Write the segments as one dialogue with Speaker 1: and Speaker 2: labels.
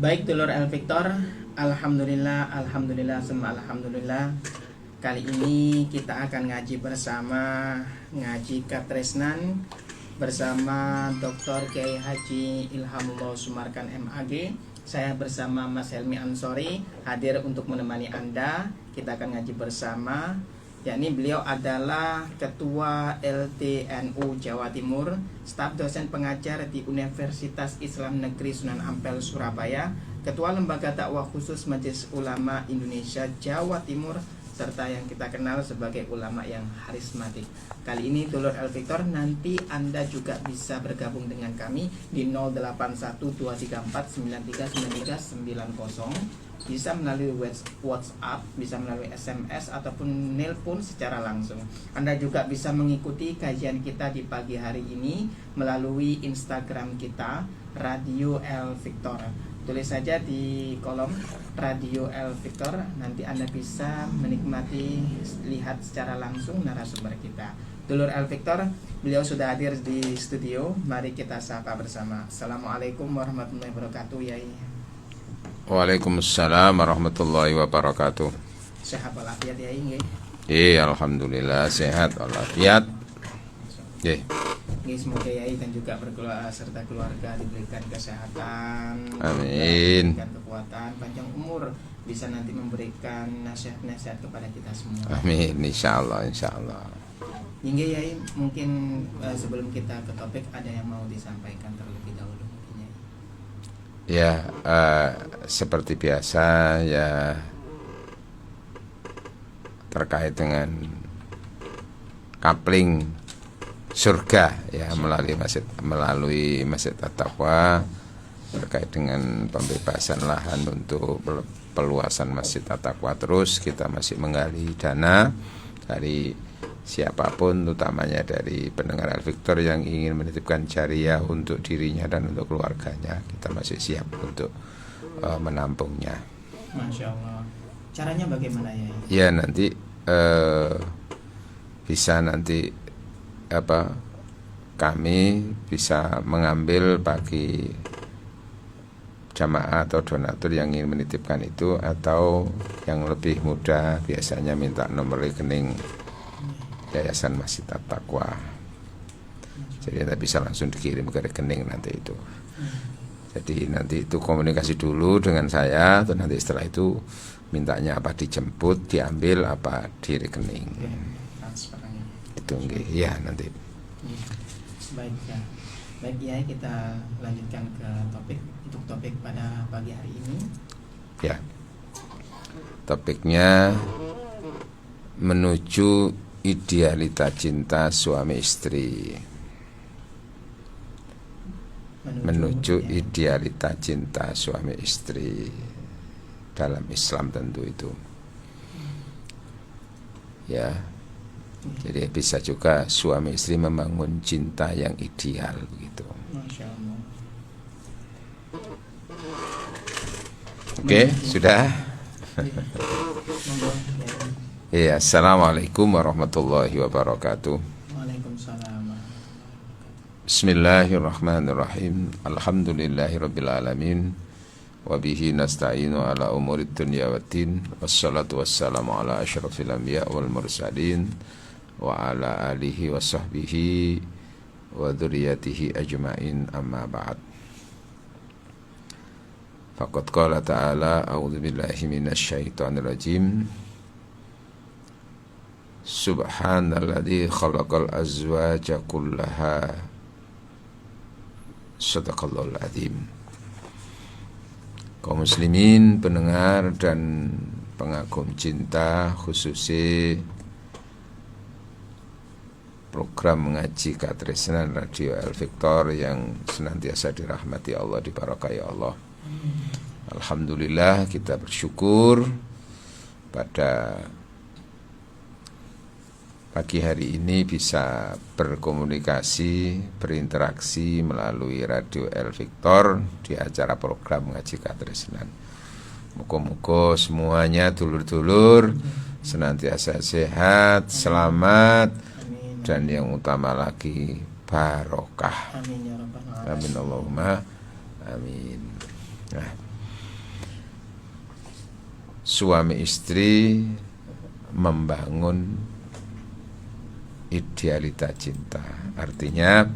Speaker 1: Baik dulur El Victor, alhamdulillah, semua alhamdulillah. Kali ini kita akan ngaji bersama, ngaji Katresnan bersama Dr. Kiai Haji Ilhamullah Sumarkan MAG. Saya bersama Mas Helmi Ansori hadir untuk menemani Anda. Kita akan ngaji bersama, yakni beliau adalah Ketua LTNU Jawa Timur, staf dosen pengajar di Universitas Islam Negeri Sunan Ampel Surabaya, Ketua Lembaga Dakwah Khusus Majelis Ulama Indonesia Jawa Timur, serta yang kita kenal sebagai ulama yang karismatik. Kali ini dulur El Victor, nanti Anda juga bisa bergabung dengan kami di 081234939390, bisa melalui WhatsApp, bisa melalui SMS ataupun nelpon secara langsung. Anda juga bisa mengikuti kajian kita di pagi hari ini melalui Instagram kita Radio El Victor. Tulis saja di kolom Radio El Victor, nanti Anda bisa menikmati, lihat secara langsung narasumber kita. Dulur El Victor, beliau sudah hadir di studio. Mari kita sapa bersama. Assalamualaikum warahmatullahi wabarakatuh, Yai.
Speaker 2: Waalaikumsalam warahmatullahi wabarakatuh.
Speaker 1: Sehat walafiat, Yai, nggih?
Speaker 2: Alhamdulillah sehat walafiat. Nggih.
Speaker 1: Semoga Yai dan juga serta keluarga diberikan kesehatan,
Speaker 2: amin,
Speaker 1: diberikan kekuatan, panjang umur, bisa nanti memberikan nasihat-nasihat kepada kita semua.
Speaker 2: Amin, insyaallah.
Speaker 1: Hingga Yai, mungkin sebelum kita ke topik ada yang mau disampaikan terlebih dahulu mungkin, Yai?
Speaker 2: Ya, seperti biasa ya, terkait dengan kapling surga ya, melalui Masjid At-Taqwa, terkait dengan pembebasan lahan untuk perluasan Masjid At-Taqwa. Terus kita masih menggali dana dari siapapun, utamanya dari pendengar El Victor yang ingin menitipkan jariah untuk dirinya dan untuk keluarganya. Kita masih siap untuk menampungnya.
Speaker 1: Masya Allah. Caranya bagaimana, ya?
Speaker 2: Ya, nanti bisa nanti kami bisa mengambil bagi jamaah atau donatur yang ingin menitipkan itu, atau yang lebih mudah biasanya minta nomor rekening Yayasan Masjid At-Taqwa. Jadi nanti bisa langsung dikirim ke rekening nanti itu. Jadi nanti itu komunikasi dulu dengan saya, atau nanti setelah itu mintanya apa dijemput, diambil apa di rekening. Itu nggih ya nanti.
Speaker 1: Baik ya. Baik ya, kita lanjutkan ke topik. Untuk topik pada pagi hari ini.
Speaker 2: Ya. Topiknya menuju idealita cinta suami istri. Menuju idealita cinta suami istri dalam Islam tentu itu. Ya. Jadi bisa juga suami istri membangun cinta yang ideal begitu.
Speaker 1: Masya Allah.
Speaker 2: Oke, sudah. Iya, assalamualaikum warahmatullahi wabarakatuh.
Speaker 1: Waalaikumsalam.
Speaker 2: Bismillahirrahmanirrahim. Alhamdulillahirabbil alamin. Wa bihi nasta'inu ala umurid dunya waddin. Wassalatu wassalamu ala asyrafil anbiya wal mursalin wa ala alihi wa sahbihi wa dzurriyyatihi ajma'in, amma ba'd. Faqad qala ta'ala, a'udzu billahi minasy syaithanir rajim. Subhanalladzi khalaqal azwaja kullaha. Shadaqallahul adzim. Kaum muslimin, pendengar dan pengagum cinta, khususnya program mengaji Katresnan Radio El Victor yang senantiasa dirahmati Allah, diberkahi Allah. Alhamdulillah, kita bersyukur pada pagi hari ini bisa berkomunikasi, berinteraksi melalui Radio El Victor di acara program mengaji Katresnan. Moga-moga semuanya dulur-dulur senantiasa sehat, selamat, dan yang utama lagi barokah.
Speaker 1: Amin ya rabbal alamin.
Speaker 2: Amin Allahumma amin. Nah, suami istri membangun idealita cinta. Artinya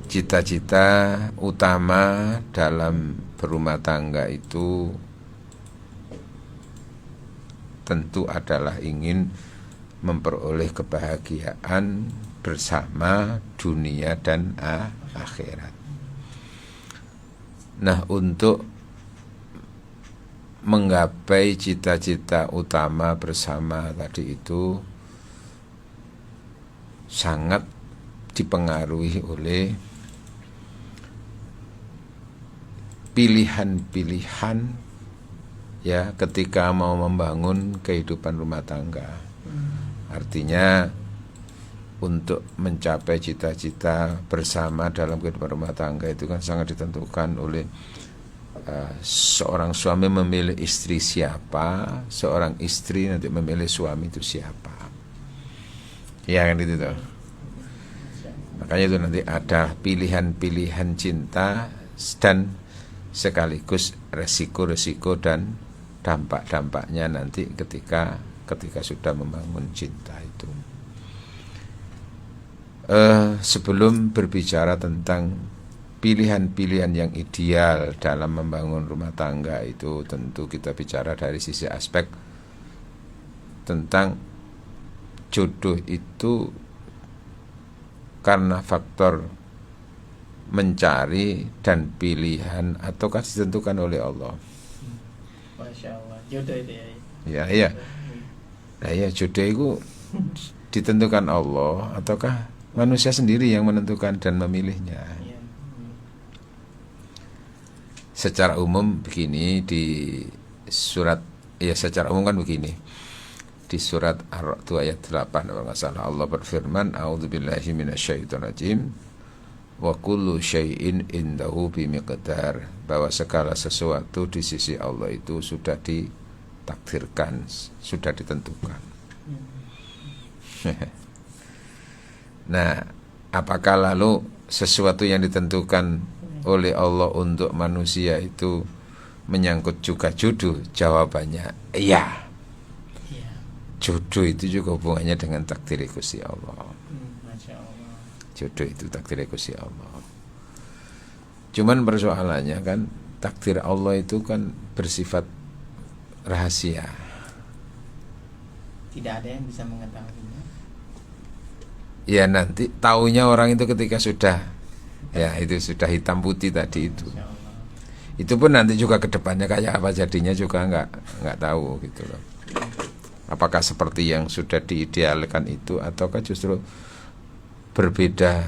Speaker 2: cita-cita utama dalam berumah tangga itu tentu adalah ingin memperoleh kebahagiaan bersama dunia dan akhirat. Nah, untuk menggapai cita-cita utama bersama tadi itu sangat dipengaruhi oleh pilihan-pilihan ya ketika mau membangun kehidupan rumah tangga. Artinya untuk mencapai cita-cita bersama dalam kehidupan rumah tangga itu kan sangat ditentukan oleh seorang suami memilih istri siapa, seorang istri nanti memilih suami itu siapa. Ya kan itu tuh. Makanya itu nanti ada pilihan-pilihan cinta dan sekaligus resiko-resiko dan dampak-dampaknya nanti ketika sudah membangun cinta itu. Sebelum berbicara tentang pilihan-pilihan yang ideal dalam membangun rumah tangga itu, tentu kita bicara dari sisi aspek tentang jodoh itu karena faktor mencari dan pilihan ataukah ditentukan oleh Allah.
Speaker 1: Masya Allah, jodoh itu ya.
Speaker 2: Iya. Nah ya, jodoh itu ditentukan Allah ataukah manusia sendiri yang menentukan dan memilihnya. Secara umum begini di surat, ya secara umum kan begini. Di surat Ar-Ra'd ayat 8 kalau nggak salah, Allah berfirman, a'udzubillahi minasyaitonirrajim, wa kullu syai'in indahu bimiqdar, bahwa segala sesuatu di sisi Allah itu sudah ditakdirkan, sudah ditentukan. Nah, apakah lalu sesuatu yang ditentukan oleh Allah untuk manusia itu menyangkut juga jodoh? Jawabannya iya. Jodoh itu juga hubungannya dengan takdir Gusti Allah. Jodoh itu takdir Gusti Allah. Cuman persoalannya kan takdir Allah itu kan bersifat rahasia.
Speaker 1: Tidak ada yang bisa mengetahuinya.
Speaker 2: Ya nanti taunya orang itu ketika sudah, ya itu sudah hitam putih tadi itu. Itu pun nanti juga kedepannya kayak apa jadinya juga nggak tahu gitu loh. Apakah seperti yang sudah diidealkan itu ataukah justru berbeda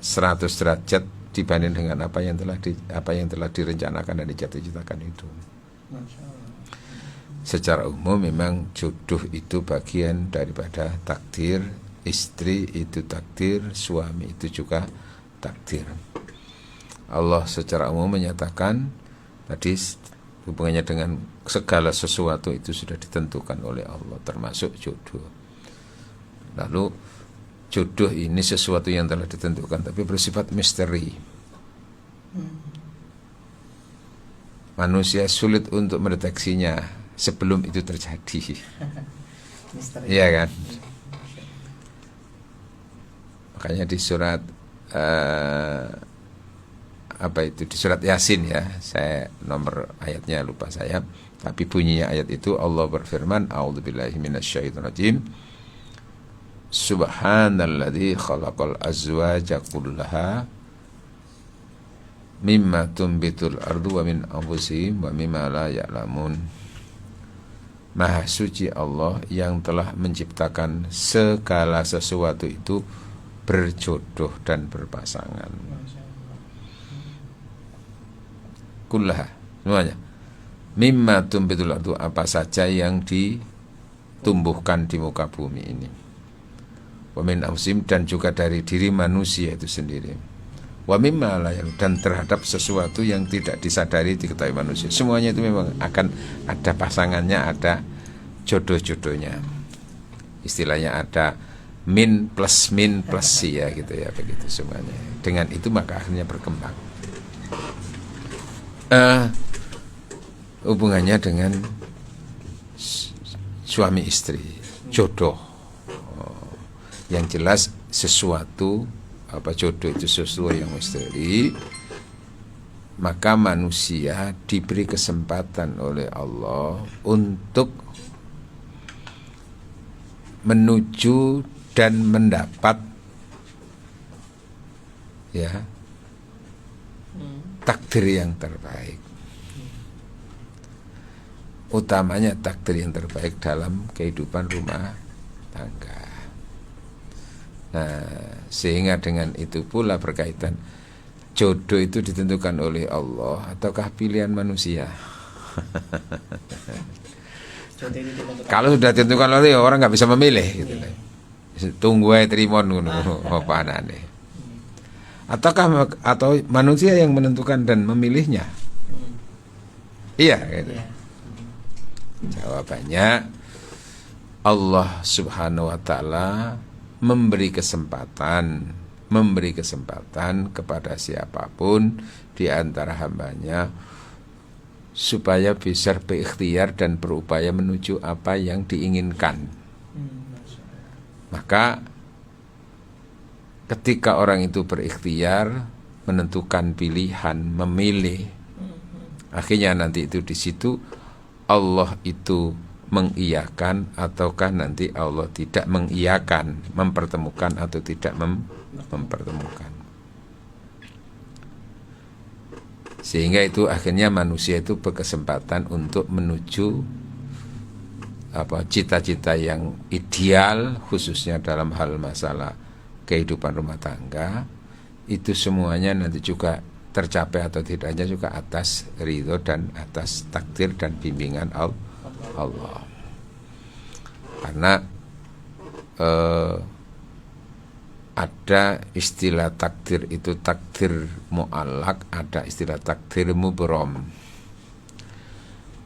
Speaker 2: 100 derajat dibanding dengan apa yang telah direncanakan dan dicita-citakan itu. Secara umum memang jodoh itu bagian daripada takdir, istri itu takdir, suami itu juga takdir. Allah secara umum menyatakan tadi hubungannya dengan segala sesuatu itu sudah ditentukan oleh Allah, termasuk jodoh. Lalu jodoh ini sesuatu yang telah ditentukan tapi bersifat misteri. Manusia sulit untuk mendeteksinya sebelum itu terjadi. Iya kan? Makanya di surat di surat Yasin ya, saya nomor ayatnya lupa saya, tapi bunyinya ayat itu Allah berfirman, a'udzubillahi minasyaitonirrajim, subhanalladzi khalaqal azwaja kullaha mimma tumbitul ardu wa min anfusihim wa mimma la ya'lamun. Maha suci Allah yang telah menciptakan segala sesuatu itu berjodoh dan berpasangan. Kullaha, semuanya. Mimma tumbitul ardu, apa saja yang ditumbuhkan di muka bumi ini. Wa min anfusihim, dan juga dari diri manusia itu sendiri. Wa mimma la ya'lamun, dan terhadap sesuatu yang tidak disadari diketahui manusia. Semuanya itu memang akan ada pasangannya, ada jodoh-jodohnya. Istilahnya ada min plus ya gitu ya, begitu semuanya. Dengan itu maka akhirnya berkembang. hubungannya dengan suami istri, jodoh. Yang jelas sesuatu, apa jodoh itu sesuatu yang misteri, maka manusia diberi kesempatan oleh Allah untuk menuju dan mendapat ya takdir yang terbaik. Utamanya takdir yang terbaik dalam kehidupan rumah tangga. Nah, sehingga dengan itu pula berkaitan, jodoh itu ditentukan oleh Allah ataukah pilihan manusia? Kalau sudah ditentukan oleh orang nggak bisa memilih gitu. Tunggu aja terima ngono apa anane. Atau manusia yang menentukan dan memilihnya? Iya gitu. Jawabannya Allah Subhanahu wa taala memberi kesempatan kepada siapapun di antara hambanya supaya bisa berikhtiar dan berupaya menuju apa yang diinginkan. Maka ketika orang itu berikhtiar, menentukan pilihan, memilih, akhirnya nanti itu di situ Allah itu mengiyakan ataukah nanti Allah tidak mengiyakan, mempertemukan atau tidak mempertemukan. Sehingga itu akhirnya manusia itu berkesempatan untuk menuju cita-cita yang ideal, khususnya dalam hal masalah kehidupan rumah tangga. Itu semuanya nanti juga tercapai atau tidaknya juga atas ridho dan atas takdir dan bimbingan Allah. Karena ada istilah takdir itu takdir mu'allak, ada istilah takdir mubrom.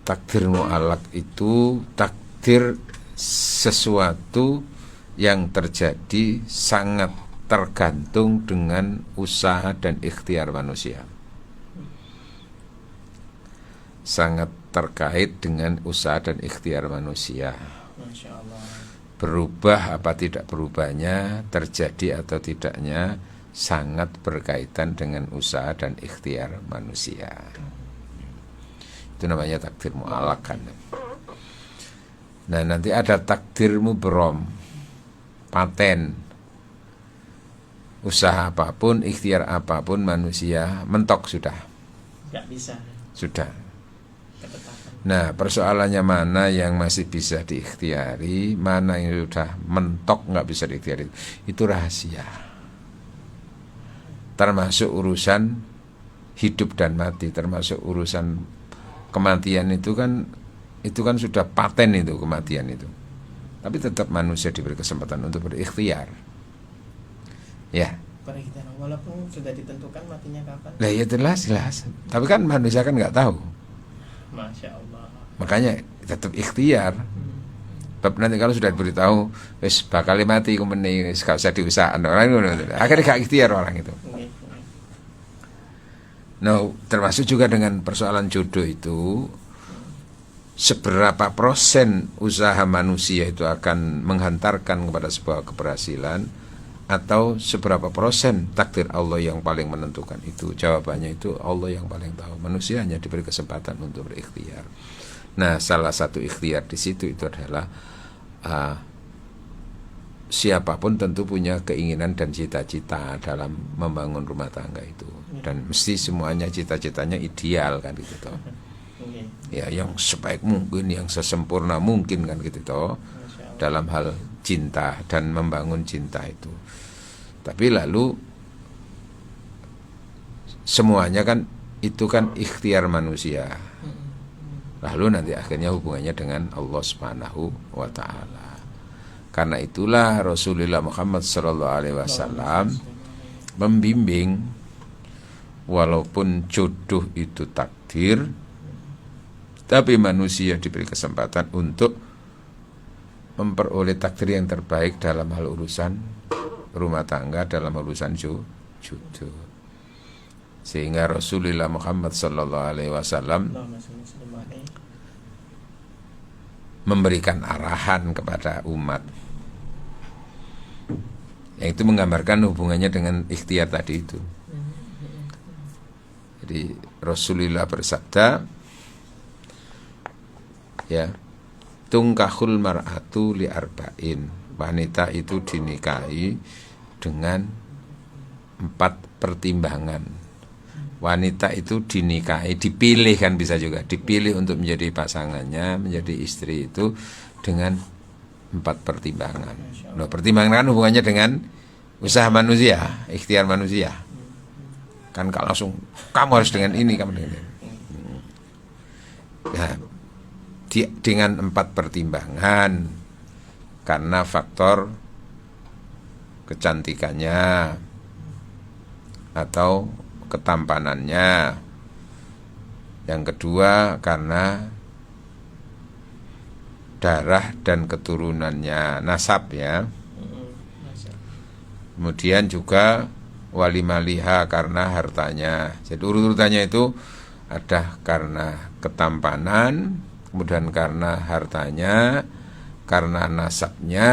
Speaker 2: Takdir mu'allak itu takdir sesuatu yang terjadi sangat tergantung dengan usaha dan ikhtiar manusia. Sangat terkait dengan usaha dan ikhtiar manusia. Berubah apa tidak berubahnya, terjadi atau tidaknya, sangat berkaitan dengan usaha dan ikhtiar manusia. Itu namanya takdir mu'allak kan. Nah, nanti ada takdir mubrom, paten. Usaha apapun, ikhtiar apapun manusia mentok sudah.
Speaker 1: Nggak bisa.
Speaker 2: Sudah. Nah, persoalannya mana yang masih bisa diikhtiari, mana yang sudah mentok nggak bisa diikhtiari, itu rahasia. Termasuk urusan hidup dan mati, termasuk urusan kematian itu kan sudah paten itu kematian itu. Tapi tetap manusia diberi kesempatan untuk berikhtiar. Ya.
Speaker 1: Berikhtiar walaupun sudah ditentukan matinya kapan.
Speaker 2: Lah ya jelas. Tapi kan manusia kan nggak tahu.
Speaker 1: Masya Allah.
Speaker 2: Makanya tetap ikhtiar. Sebab nanti kalau sudah diberitahu wis bakal mati kumene wis gak usah diusahakan orang itu. Akhirnya gak ikhtiar orang itu. Nah, termasuk juga dengan persoalan jodoh itu, seberapa persen usaha manusia itu akan menghantarkan kepada sebuah keberhasilan, atau seberapa persen takdir Allah yang paling menentukan itu. Jawabannya itu Allah yang paling tahu. Manusia hanya diberi kesempatan untuk berikhtiar. Nah, salah satu ikhtiar di situ itu adalah siapapun tentu punya keinginan dan cita-cita dalam membangun rumah tangga itu, dan mesti semuanya cita-citanya ideal kan gitu toh. Ya, yang sebaik mungkin, yang sesempurna mungkin kan gitu toh, dalam hal cinta dan membangun cinta itu. Tapi lalu semuanya kan itu kan ikhtiar manusia. Lalu nanti akhirnya hubungannya dengan Allah Subhanahu wa taala. Karena itulah Rasulullah Muhammad SAW membimbing, walaupun jodoh itu takdir, tapi manusia diberi kesempatan untuk memperoleh takdir yang terbaik dalam hal urusan rumah tangga, dalam urusan jodoh. Sehingga Rasulullah Muhammad sallallahu alaihi wasallam
Speaker 1: Allahumma shalli wa sallim alaihi.
Speaker 2: memberikan arahan kepada umat, yang itu menggambarkan hubungannya dengan ikhtiar tadi itu. Jadi Rasulullah bersabda, ya, tungkahul mar'atu li arba'in, wanita itu dinikahi dengan 4 pertimbangan. Wanita itu dinikahi, dipilih kan, bisa juga dipilih untuk menjadi pasangannya, menjadi istri itu dengan 4 pertimbangan. Nah, pertimbangan kan hubungannya dengan usaha manusia, ikhtiar manusia. Kan kalau langsung kamu harus dengan ini, kamu dengan ini. Nah, dengan 4 pertimbangan, karena faktor kecantikannya atau ketampanannya. Yang kedua karena darah dan keturunannya, nasab ya. Kemudian juga wali maliha, karena hartanya. Jadi urut-urutannya itu ada karena ketampanan, kemudian karena hartanya, karena nasabnya,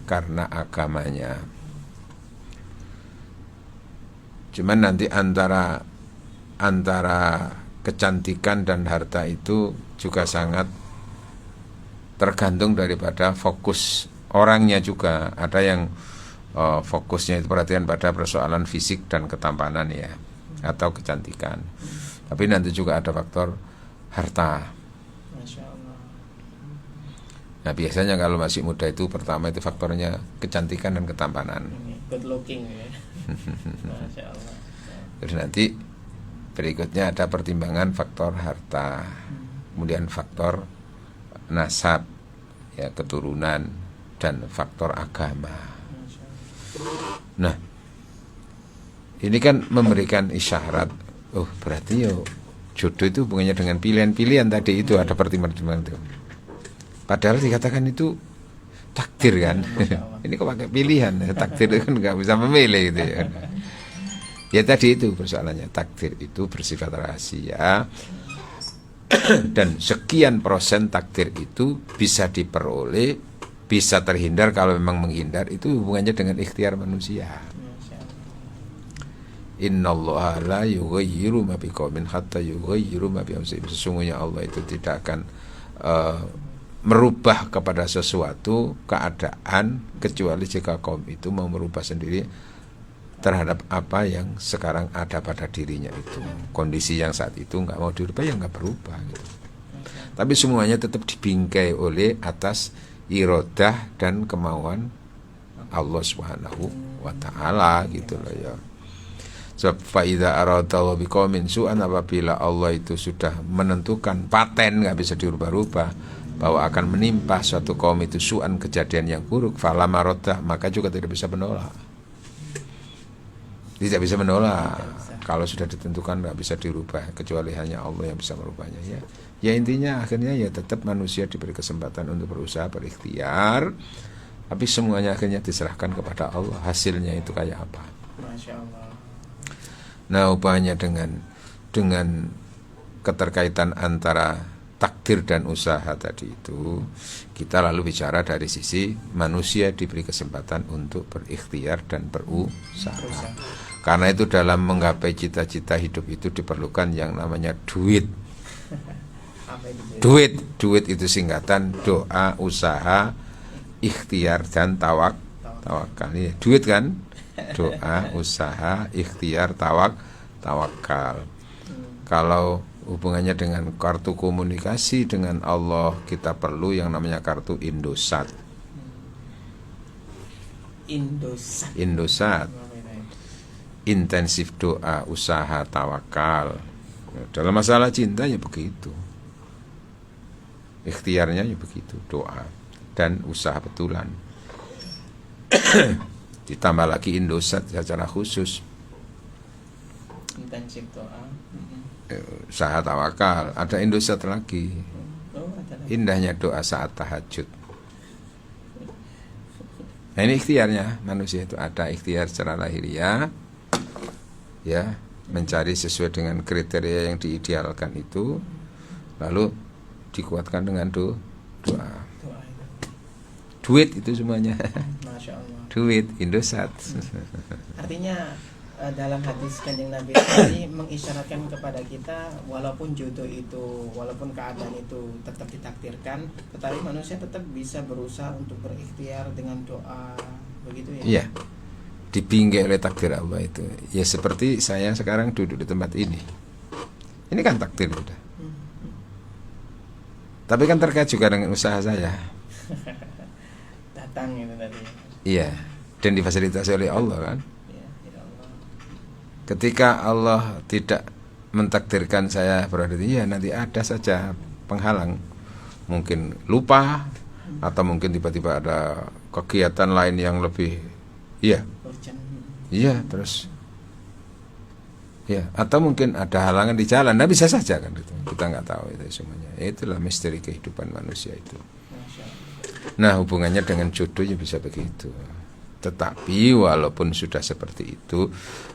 Speaker 2: karena agamanya. Cuman nanti antara kecantikan dan harta itu juga sangat tergantung daripada fokus orangnya juga. Ada yang fokusnya itu perhatian pada persoalan fisik dan ketampanan ya, atau kecantikan. Tapi nanti juga ada faktor harta.
Speaker 1: Masya Allah.
Speaker 2: Nah, biasanya kalau masih muda itu pertama itu faktornya kecantikan dan ketampanan.
Speaker 1: Good looking ya. Masya Allah.
Speaker 2: Terus nanti berikutnya ada pertimbangan faktor harta, kemudian faktor nasab, ya, keturunan, dan faktor agama. Nah, ini kan memberikan isyarat, oh berarti yo jodoh itu hubungannya dengan pilihan-pilihan tadi itu, ada pertimbangan itu. Padahal dikatakan itu takdir kan. Ini kok pakai pilihan, takdir itu kan nggak bisa memilih gitu ya. Ya tadi itu persoalannya, takdir itu bersifat rahasia. Dan sekian persen takdir itu bisa diperoleh, bisa terhindar. Kalau memang menghindar itu hubungannya dengan ikhtiar manusia. Innallaha la yughayyiru ma biqaumin hatta yughayyiru ma bi anfusihim. Sesungguhnya Allah itu tidak akan merubah kepada sesuatu keadaan kecuali jika kaum itu mau merubah sendiri terhadap apa yang sekarang ada pada dirinya itu. Kondisi yang saat itu nggak mau dirubah, ya nggak berubah gitu. Tapi semuanya tetap dibingkai oleh atas irodah dan kemauan Allah Subhanahu wa ta'ala gitu loh ya. Sebab faida aradallahu biqaumin su'an, apabila Allah itu sudah menentukan paten, nggak bisa dirubah-rubah, bahwa akan menimpa suatu kaum itu su'an, kejadian yang buruk, fala maroddah, maka juga tidak bisa menolak. Tidak bisa menolak. Kalau sudah ditentukan nggak bisa dirubah, kecuali hanya Allah yang bisa merubahnya ya. Ya intinya akhirnya ya tetap manusia diberi kesempatan untuk berusaha, berikhtiar, tapi semuanya akhirnya diserahkan kepada Allah. Hasilnya itu kayak apa?
Speaker 1: Masya Allah.
Speaker 2: Nah, upahnya dengan keterkaitan antara takdir dan usaha tadi itu, kita lalu bicara dari sisi manusia diberi kesempatan untuk berikhtiar dan berusaha. Karena itu dalam menggapai cita-cita hidup itu diperlukan yang namanya duit. Duit itu singkatan doa, usaha, ikhtiar, dan tawakal. Ini duit kan? Doa, usaha, ikhtiar, tawakal. Kalau hubungannya dengan kartu komunikasi dengan Allah, kita perlu yang namanya kartu Indosat. Intensif doa, usaha, tawakal. Dalam masalah cinta ya begitu. Ikhtiarnya ya begitu, doa dan usaha betulan. Ditambah lagi Indosat secara khusus.
Speaker 1: Intensif doa.
Speaker 2: Usaha tawakal, ada Indosat lagi. Indahnya doa saat tahajud. Nah, ini ikhtiarnya manusia itu ada ikhtiar secara lahiriah, ya, mencari sesuai dengan kriteria yang diidealkan itu, lalu dikuatkan dengan doa.
Speaker 1: Doa itu.
Speaker 2: Duit itu semuanya.
Speaker 1: Masya Allah.
Speaker 2: Duit Indosat.
Speaker 1: Artinya dalam hadis Kanjeng Nabi tadi mengisyaratkan kepada kita, walaupun jodoh itu, walaupun keadaan itu tetap ditakdirkan, tetapi manusia tetap bisa berusaha untuk berikhtiar dengan doa, begitu ya?
Speaker 2: Iya. Dibingkai oleh takdir Allah itu. Ya seperti saya sekarang duduk di tempat ini. Ini kan takdir sudah. Tapi kan terkait juga dengan usaha saya.
Speaker 1: Datang itu tadi.
Speaker 2: Iya. Dan difasilitasi oleh Allah kan.
Speaker 1: Ya Allah.
Speaker 2: Ketika Allah tidak mentakdirkan saya berada di, ya nanti ada saja penghalang. Mungkin lupa, atau mungkin tiba-tiba ada kegiatan lain yang lebih, iya, iya, terus, ya, atau mungkin ada halangan di jalan. Nah bisa saja kan itu. Kita nggak tahu itu semuanya. Itulah misteri kehidupan manusia itu. Nah hubungannya dengan jodohnya bisa begitu. Tetapi walaupun sudah seperti itu,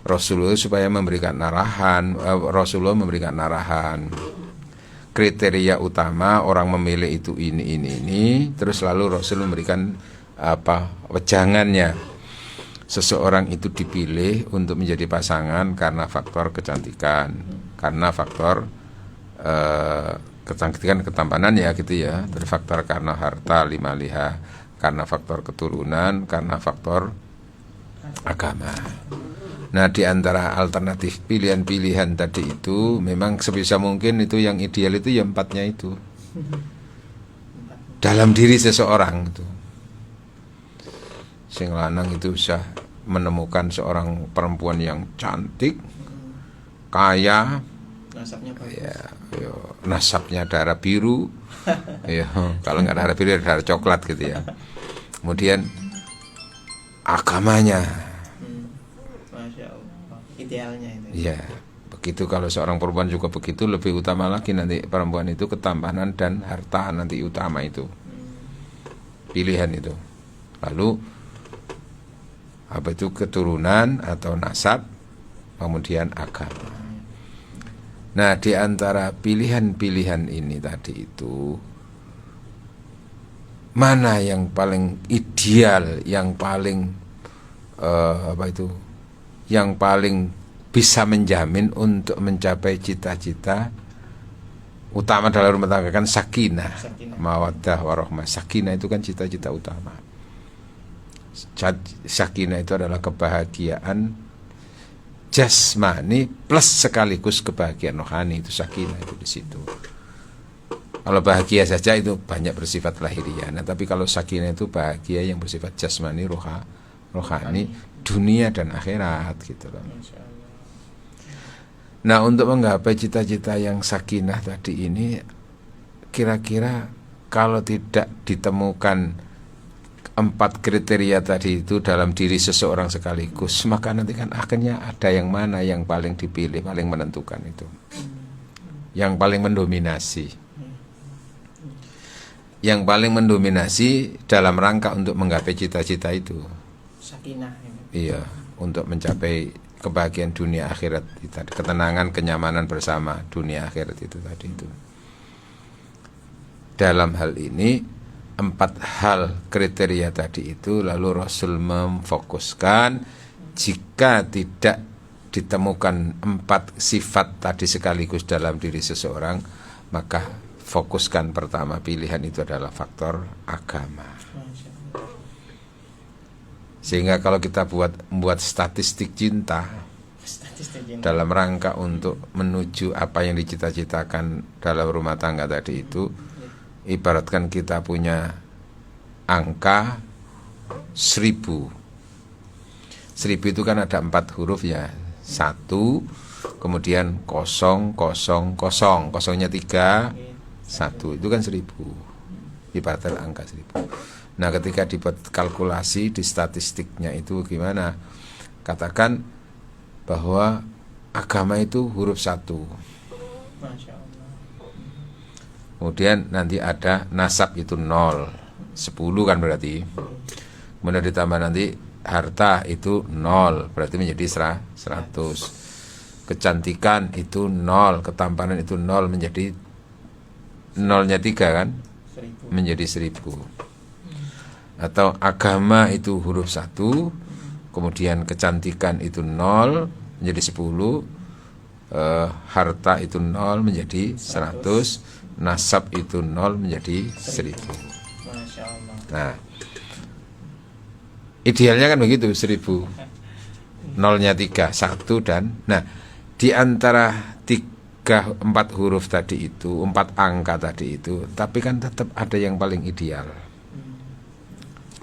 Speaker 2: Rasulullah supaya memberikan arahan, Rasulullah memberikan arahan kriteria utama orang memilih itu ini, terus lalu Rasul memberikan wejangannya. Seseorang itu dipilih untuk menjadi pasangan karena faktor kecantikan, karena faktor kecantikan, ketampanan ya gitu ya, terus faktor karena harta lima liha, karena faktor keturunan, karena faktor agama. Nah di antara alternatif pilihan-pilihan tadi itu memang sebisa mungkin itu yang ideal itu ya empatnya itu dalam diri seseorang itu. Sing lanang itu bisa menemukan seorang perempuan yang cantik, kaya,
Speaker 1: nasabnya bagus.
Speaker 2: Ya, nasabnya darah biru. Ya, kalau nggak darah biru darah coklat gitu ya. Kemudian agamanya,
Speaker 1: Masya Allah, idealnya itu.
Speaker 2: ya begitu. Kalau seorang perempuan juga begitu, lebih utama lagi nanti perempuan itu ketampanan dan harta nanti utama itu pilihan itu. Lalu apa itu keturunan atau nasab, kemudian agama. Nah di antara pilihan-pilihan ini tadi itu, mana yang paling ideal, yang paling yang paling bisa menjamin untuk mencapai cita-cita utama dalam rumah tangga kan sakinah, mawaddah warahmah. Sakinah itu kan cita-cita utama. Sakinah itu adalah kebahagiaan jasmani plus sekaligus kebahagiaan rohani, itu sakinah itu di situ. Kalau bahagia saja itu banyak bersifat lahiriah. Nah, tapi kalau sakinah itu bahagia yang bersifat jasmani, rohani, dunia dan akhirat gitu loh. Nah, untuk menggapai cita-cita yang sakinah tadi ini, kira-kira kalau tidak ditemukan 4 kriteria tadi itu dalam diri seseorang sekaligus, maka nanti kan akhirnya ada yang mana yang paling dipilih, paling menentukan itu, yang paling mendominasi, yang paling mendominasi dalam rangka untuk menggapai cita-cita itu.
Speaker 1: Sakinah.
Speaker 2: Iya, untuk mencapai kebahagiaan dunia akhirat itu, ketenangan, kenyamanan bersama dunia akhirat itu tadi itu. Dalam hal ini 4 hal kriteria tadi itu, lalu Rasul memfokuskan jika tidak ditemukan 4 sifat tadi sekaligus dalam diri seseorang, maka fokuskan pertama pilihan itu adalah faktor agama. Sehingga kalau kita membuat statistik cinta dalam rangka untuk menuju apa yang dicita-citakan dalam rumah tangga tadi itu, ibaratkan kita punya angka 1000. 1000 itu kan ada 4 huruf ya. 1, kemudian 0, 0, 0, kosongnya 3, 1. Itu kan 1000. Ibaratkan angka 1000. Nah, ketika dibuat kalkulasi di statistiknya itu gimana? Katakan bahwa agama itu huruf 1.
Speaker 1: Masya Allah.
Speaker 2: Kemudian nanti ada nasab itu 0, 10 kan berarti. Kemudian ditambah nanti harta itu 0, berarti menjadi 100. kecantikan itu 0, ketampanan itu 0, menjadi 0-nya 3 kan,
Speaker 1: 1000.
Speaker 2: menjadi 1000. Atau agama itu huruf 1, kemudian kecantikan itu 0 menjadi 10, harta itu 0 menjadi 100, nasab itu 0 menjadi 1000.
Speaker 1: Masya Allah.
Speaker 2: Nah, idealnya kan begitu, 1000. 0-nya 3, 1 dan nah, di antara 4 huruf tadi itu, 4 angka tadi itu, tapi kan tetap ada yang paling ideal.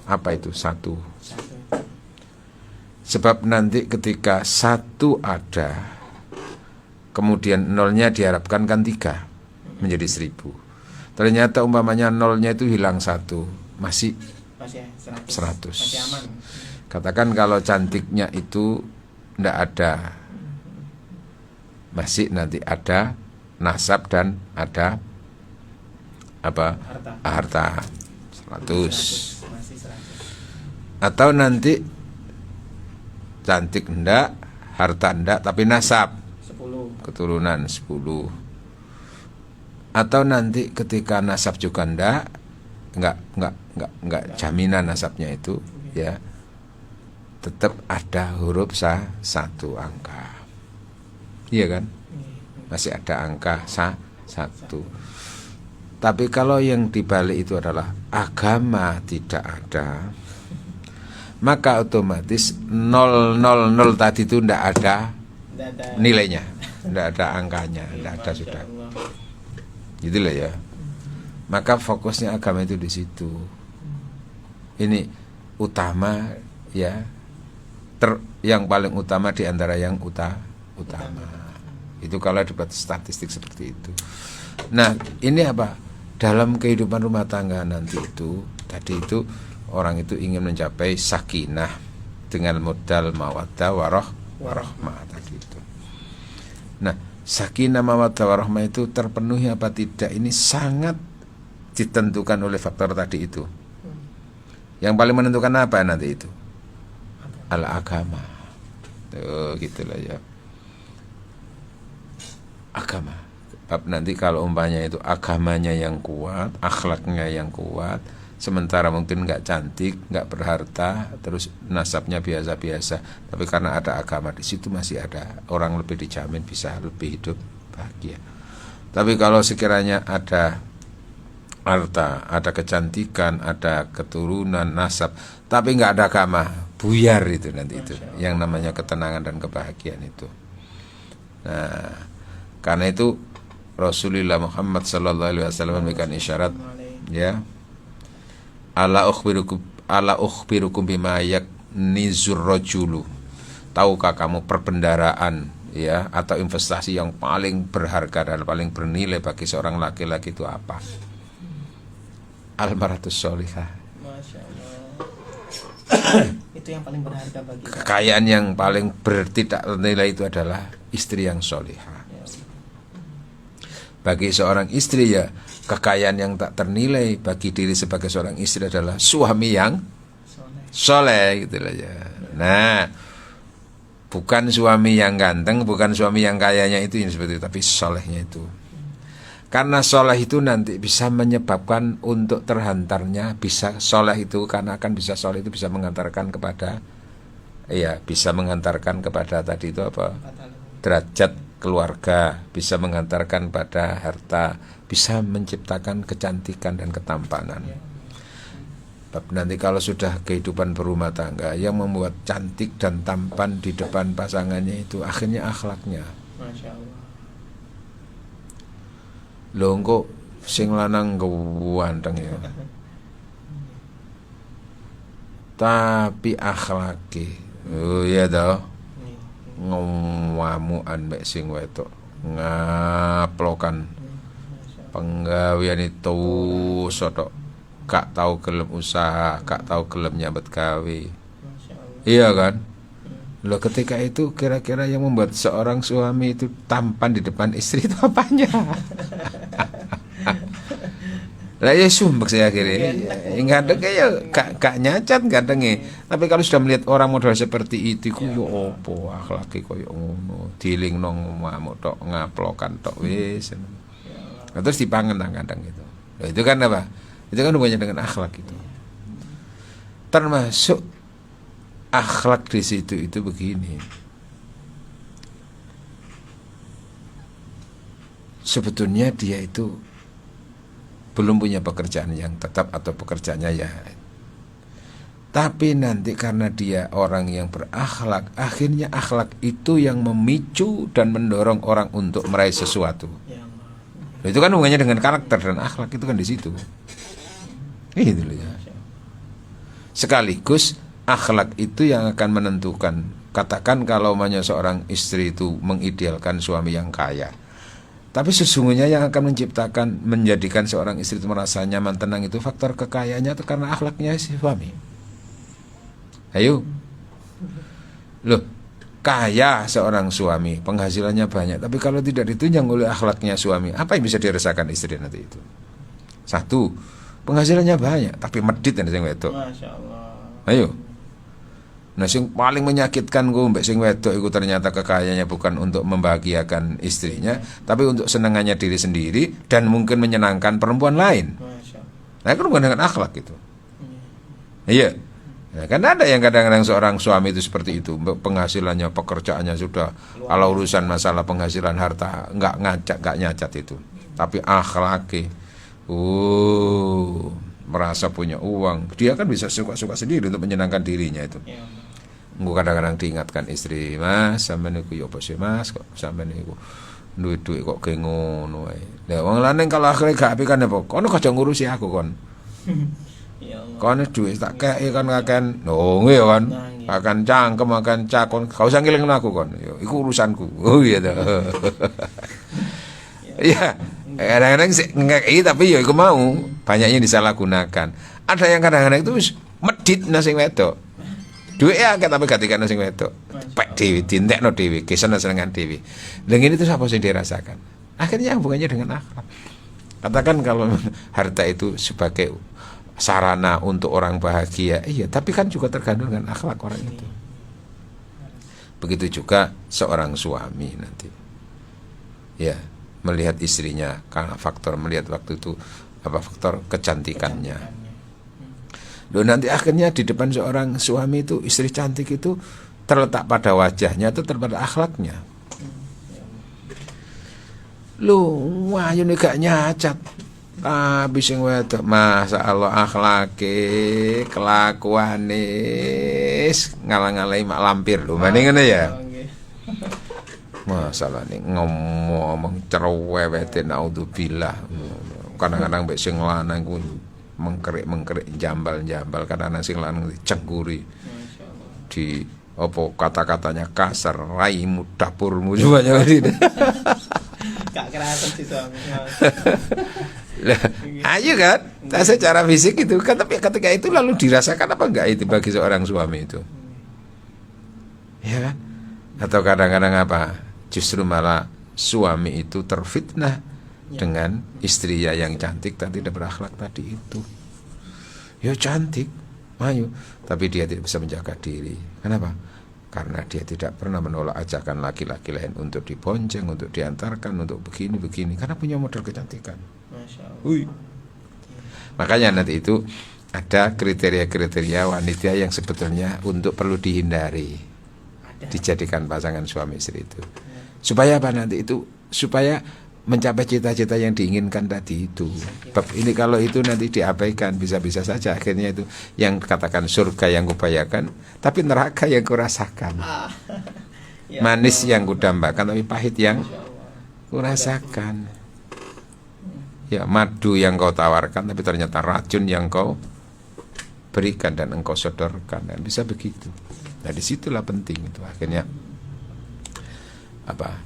Speaker 2: Apa itu? 1. Sebab nanti ketika 1 ada, kemudian 0-nya diharapkan kan 3 menjadi 1000. Ternyata umpamanya 0-nya itu hilang 1, masih 100.
Speaker 1: Masih aman.
Speaker 2: Katakan kalau cantiknya itu tidak ada, masih nanti ada nasab dan ada apa? Harta 100.
Speaker 1: Masih 100.
Speaker 2: Atau nanti cantik enggak, harta enggak, tapi nasab
Speaker 1: 10.
Speaker 2: keturunan 10. Atau nanti ketika nasab juga enggak jaminan nasabnya itu, ya tetap ada huruf 1 angka. Iya kan? Masih ada angka 1. Tapi kalau yang dibalik itu adalah agama tidak ada, maka otomatis 000 tadi itu tidak ada nilainya, tidak ada angkanya, tidak ada sudah. Gitulah ya. Maka fokusnya agama itu di situ. Ini utama ya. Yang paling utama di antara yang utama. Itu kalau dapat statistik seperti itu. Nah, ini apa? Dalam kehidupan rumah tangga nanti itu, tadi itu orang itu ingin mencapai sakinah dengan modal mawaddah warahmah tadi itu. Nah, sakinah mawaddah warahmah itu terpenuhi apa tidak, ini sangat ditentukan oleh faktor tadi itu. Yang paling menentukan apa nanti itu? Al-agama. Tuh, gitulah ya. Agama. Nanti kalau umpamanya itu agamanya yang kuat, akhlaknya yang kuat, sementara mungkin nggak cantik, nggak berharta, terus nasabnya biasa-biasa, tapi karena ada agama di situ masih ada orang lebih dijamin bisa lebih hidup bahagia. Tapi kalau sekiranya ada harta, ada kecantikan, ada keturunan, nasab, tapi nggak ada agama, buyar itu nanti itu, yang namanya ketenangan dan kebahagiaan itu. Nah, karena itu Rasulullah Muhammad sallallahu alaihi wasallam memberikan isyarat, ya, ala ukhbirukum bima yaknizur rajulu. Tahukah kamu perbendaraan, ya, atau investasi yang paling berharga dan paling bernilai bagi seorang laki-laki itu apa? Al-maratus sholihah.
Speaker 1: Masya Allah. Itu yang paling berharga bagi kita.
Speaker 2: Kekayaan yang paling tidak ternilai itu adalah istri yang sholihah. Bagi seorang istri, ya, kekayaan yang tak ternilai bagi diri sebagai seorang istri adalah suami yang soleh, gitu lah ya. Nah, bukan suami yang ganteng, bukan suami yang kayanya itu yang seperti itu, tapi solehnya itu. Karena soleh itu nanti bisa menyebabkan untuk terhantarnya, bisa soleh itu, karena akan bisa soleh itu bisa mengantarkan kepada, ya, bisa mengantarkan kepada tadi itu apa? Derajat keluarga, bisa mengantarkan pada harta, bisa menciptakan kecantikan dan ketampanan. Nanti kalau sudah kehidupan berumah tangga yang membuat cantik dan tampan di depan pasangannya itu akhirnya akhlaknya.
Speaker 1: Masya Allah.
Speaker 2: Lho kok sing lanang ganteng ya, tapi akhlaki, oh iya toh, ngamuan mek sing wedok, ngaplokan penggawean itu sotok, gak tahu gelem usaha, gak tahu gelem nyambet gawe. Iya kan? Loh, ketika itu kira-kira yang membuat seorang suami itu tampan di depan istri itu apanya? Lah ya sumpek saya akhirnya ini. Kadang ya gak nyacat kadangnya. Tapi kalau sudah melihat orang model seperti itu, ku yo opo akhlake koyo ngono. Diling nang omahmu tok ngaplokan tok wis. Nah, terus dipangan kadang itu. Nah, itu kan apa? Itu kan hubungannya dengan akhlak itu. Termasuk akhlak di situ itu begini. Sebetulnya dia itu belum punya pekerjaan yang tetap atau pekerjaannya ya. Tapi nanti karena dia orang yang berakhlak, akhirnya akhlak itu yang memicu dan mendorong orang untuk meraih sesuatu. Itu kan hubungannya dengan karakter dan akhlak itu kan di situ. Itu loh ya. Sekaligus akhlak itu yang akan menentukan. Katakan kalau seorang istri itu mengidealkan suami yang kaya. Tapi sesungguhnya yang akan menciptakan, menjadikan seorang istri itu merasa nyaman, tenang itu faktor kekayaannya atau karena akhlaknya si suami. Ayo. Loh, kaya seorang suami, penghasilannya banyak, tapi kalau tidak ditunjang oleh akhlaknya suami, apa yang bisa dirasakan istri nanti itu? Satu, penghasilannya banyak, tapi medit dan sing wedok.
Speaker 1: Masya Allah.
Speaker 2: Ayo. Nah, sing paling menyakitkan mbek sing wedok itu ternyata kekayaannya bukan untuk membahagiakan istrinya, tapi untuk senangannya diri sendiri dan mungkin menyenangkan perempuan lain. Nah, itu bukan dengan akhlak itu. Iya. Nah, kan ada yang kadang-kadang seorang suami itu seperti itu, penghasilannya, pekerjaannya sudah, kalau urusan masalah penghasilan harta enggak nyacat itu. Tapi akhlaknya merasa punya uang, dia kan bisa suka-suka sendiri untuk menyenangkan dirinya itu. Gue kadang-kadang diingatkan istri, Mas, sampean niku yo apa sih Mas, kok sampean niku duit-duit kok ge ngono ae. Lah wong lanang kalau akhire gak apik kan apa? Kono aja ngurusi aku kon. Ya Allah. Kono duit tak kei kan kakean. Oh nggih kan. Akan cangkem akan cakon. Gak usah ngelingno aku kon. Yo iku urusanku. Oh iya to. Iya. Kadang-kadang ngekei tapi yo iku mau banyaknya disalahgunakan. Ada yang kadang-kadang itu medit nang sing wedok. Duit ya tapi gatikan sing wedok. Pek dhewe dintekno dhewe, seneng-senengan dhewe. Lha ngene itu apa sing dirasakan? Akhirnya hubungannya dengan akhlak. Katakan kalau harta itu sebagai sarana untuk orang bahagia, iya, tapi kan juga tergantung dengan akhlak orang itu. Begitu juga seorang suami nanti. Ya, melihat istrinya karena faktor melihat waktu itu apa faktor kecantikannya. Loh, nanti akhirnya di depan seorang suami itu istri cantik itu terletak pada wajahnya atau terletak pada akhlaknya. Loh, wah ini gak nyacat. Tapi sing wedok masyaallah akhlake, kelakuane ngalang-alai mak lampir lho. Mending ngene ya. Masalah nih ngomong cerewet naudzubillah. Kadang-kadang mbek sing lanang ku mengkerik jambal kadang-kadang sing lanang dicengkuri di apa kata-katanya kasar, raimu dapurmu semuanya gitu.
Speaker 1: Gak kerasan sih suami.
Speaker 2: Ayo kan, secara fisik itu kan, tapi ketika itu lalu dirasakan apa enggak itu bagi seorang suami itu, ya kan? Atau kadang-kadang apa? Justru malah suami itu terfitnah dengan istrinya yang cantik dan tidak berakhlak tadi itu. Ya cantik, ayo, tapi dia tidak bisa menjaga diri. Kenapa? Karena dia tidak pernah menolak ajakan laki-laki lain untuk dibonceng, untuk diantarkan, untuk begini-begini, karena punya modal kecantikan. Makanya nanti itu ada kriteria-kriteria wanita yang sebetulnya untuk perlu dihindari dijadikan pasangan suami istri itu. Supaya apa nanti itu? Supaya mencapai cita-cita yang diinginkan tadi itu. Bab ini kalau itu nanti diabaikan, bisa-bisa saja akhirnya itu yang katakan surga yang kubayangkan, tapi neraka yang kurasakan. Manis yang kudambakan, tapi pahit yang kurasakan. Ya, madu yang kau tawarkan, tapi ternyata racun yang kau berikan dan engkau sodorkan. Dan bisa begitu. Nah, disitulah penting itu akhirnya apa?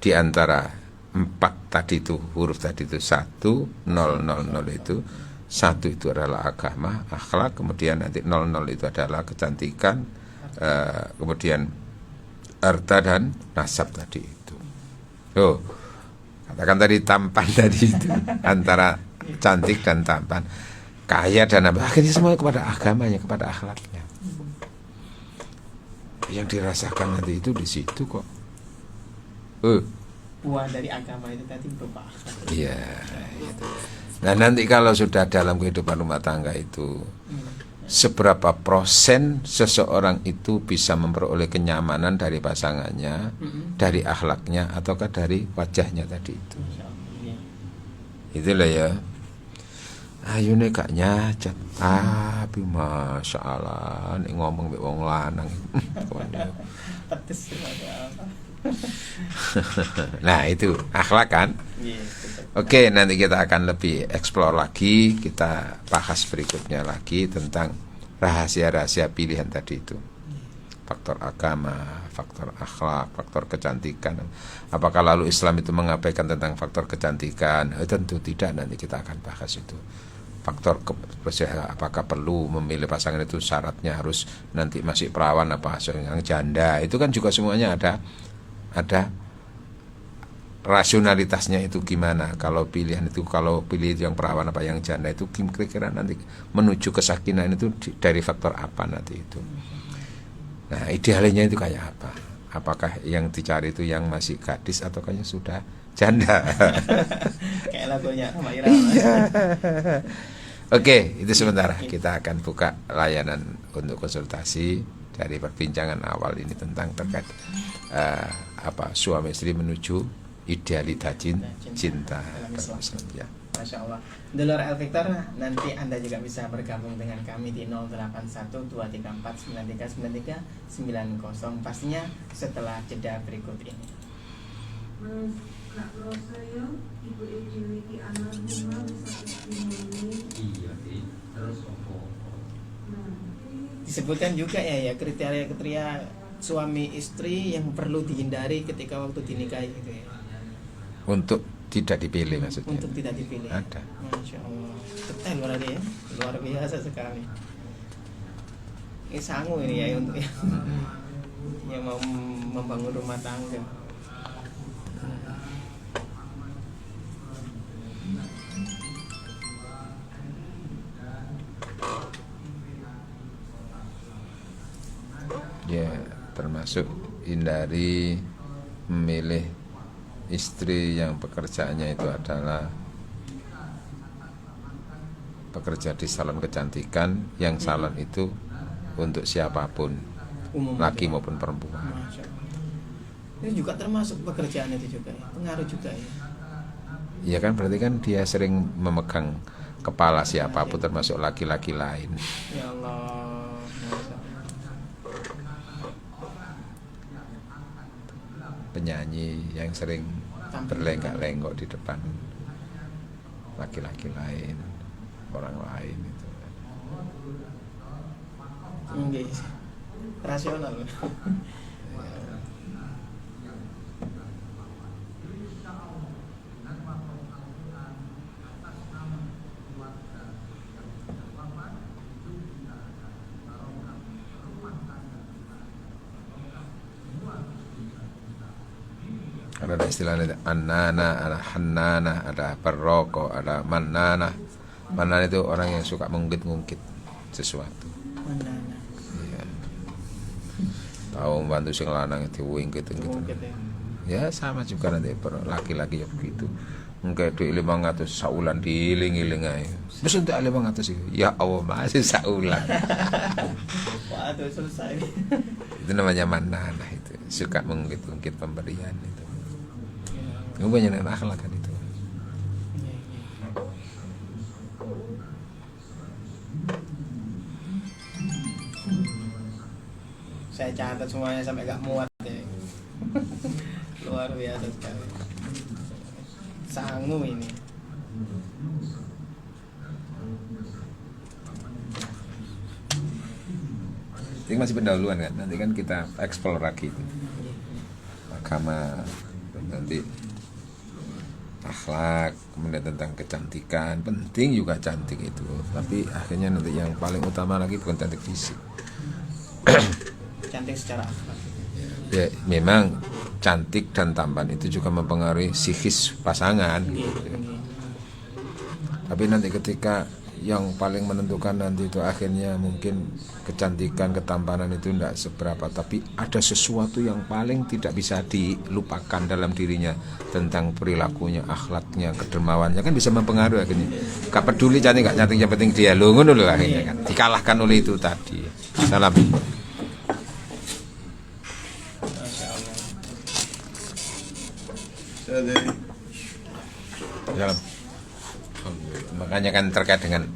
Speaker 2: Di antara 4 tadi itu huruf tadi itu 1 0 0 0 itu 1 itu adalah agama, akhlak, kemudian nanti 0 0 itu adalah kecantikan, kemudian harta dan nasab tadi itu. Oh, katakan tadi tampan tadi itu antara cantik dan tampan, kaya dan apa, akhirnya semua kepada agamanya, kepada akhlaknya. Yang dirasakan nanti itu di situ kok.
Speaker 1: Buah dari agama itu tadi berupa akhlak.
Speaker 2: Iya. Gitu. Nah nanti kalau sudah dalam kehidupan rumah tangga itu, seberapa persen seseorang itu bisa memperoleh kenyamanan dari pasangannya, dari akhlaknya, ataukah dari wajahnya tadi itu. Itulah ya. Ayo nih gak nyacat, tapi masya Allah, nih ngomong be wong lanang.
Speaker 1: Pedes apa?
Speaker 2: Nah itu akhlak kan. Oke, nanti kita akan lebih eksplor lagi, kita bahas berikutnya lagi tentang rahasia-rahasia pilihan tadi itu. Faktor agama, faktor akhlak, faktor kecantikan. Apakah lalu Islam itu mengabaikan tentang faktor kecantikan? Tentu tidak, nanti kita akan bahas itu. Faktor apakah perlu memilih pasangan itu syaratnya harus nanti masih perawan apa yang janda, itu kan juga semuanya ada rasionalitasnya itu gimana. Kalau pilihan itu, kalau pilih yang perawan apa yang janda itu kira-kira nanti menuju kesakinan itu dari faktor apa nanti itu. Nah idealnya itu kayak apa? Apakah yang dicari itu yang masih gadis ataukah yang sudah janda?
Speaker 1: Kayak lagunya Rhoma Irama.
Speaker 2: Oke, itu sementara. Kita akan buka layanan untuk konsultasi dari perbincangan awal ini tentang terkait suami istri menuju idealitas cinta. Ya.
Speaker 1: Masya Allah. Dulur El Victor, nanti Anda juga bisa bergabung dengan kami di 081234939390 pastinya setelah jeda berikut ini. Disebutkan juga ya kriteria-kriteria suami istri yang perlu dihindari ketika waktu dinikahi gitu ya.
Speaker 2: Untuk tidak dipilih maksudnya.
Speaker 1: Untuk tidak dipilih.
Speaker 2: Ada.
Speaker 1: Masya Allah. Detail berarti ya. Luar biasa sekali. Ini sanggup ini ya untuk yang mau membangun rumah tangga.
Speaker 2: Ya, termasuk hindari memilih istri yang pekerjaannya itu adalah bekerja di salon kecantikan, yang salon itu untuk siapapun, laki maupun perempuan.
Speaker 1: Ini juga termasuk pekerjaan itu juga ya, pengaruh juga ya.
Speaker 2: Iya kan, berarti kan dia sering memegang kepala siapapun termasuk laki-laki lain.
Speaker 1: Ya Allah.
Speaker 2: Penyanyi yang sering berlenggak-lenggok di depan laki-laki lain, orang lain itu.
Speaker 1: Enggak, rasional.
Speaker 2: Ada istilahnya annana, ada hannana, ada barroko, ada mannana. Mannana itu orang yang suka mengungkit-ungkit sesuatu.
Speaker 1: Mannana.
Speaker 2: Iya. Tahu membantu sing lanang diungkit gitu. Ya sama juga nanti laki-laki ya begitu. Engke duit 500 saulan diiling-iling ae. Wis entuk 500 iki. Ya Allah, masih saulan.
Speaker 1: Waduh, selesai.
Speaker 2: Itu namanya mannana itu. Suka mengungkit-ungkit pemberian itu. Itu banyak akhlak kan itu.
Speaker 1: Saya catat semuanya sampai gak muat ya. Luar biasa sekali. Sangu ini.
Speaker 2: Ini masih pendahuluan kan. Nanti kan kita eksplor lagi itu. Agama, nanti akhlak, kemudian tentang kecantikan. Penting juga cantik itu, tapi akhirnya nanti yang paling utama lagi bukan cantik fisik.
Speaker 1: Cantik secara akhlak.
Speaker 2: Ya, memang cantik dan tampan itu juga mempengaruhi psikis pasangan gitu. Tapi nanti ketika yang paling menentukan nanti itu akhirnya mungkin kecantikan, ketampanan itu tidak seberapa, tapi ada sesuatu yang paling tidak bisa dilupakan dalam dirinya tentang perilakunya, akhlaknya, kedermawannya, kan bisa mempengaruhi akhirnya. Gak peduli cantik gak cantik, yang penting dia lo ngono lho akhirnya kan. Dikalahkan oleh itu tadi. Salam. Salam. Makanya kan terkait dengan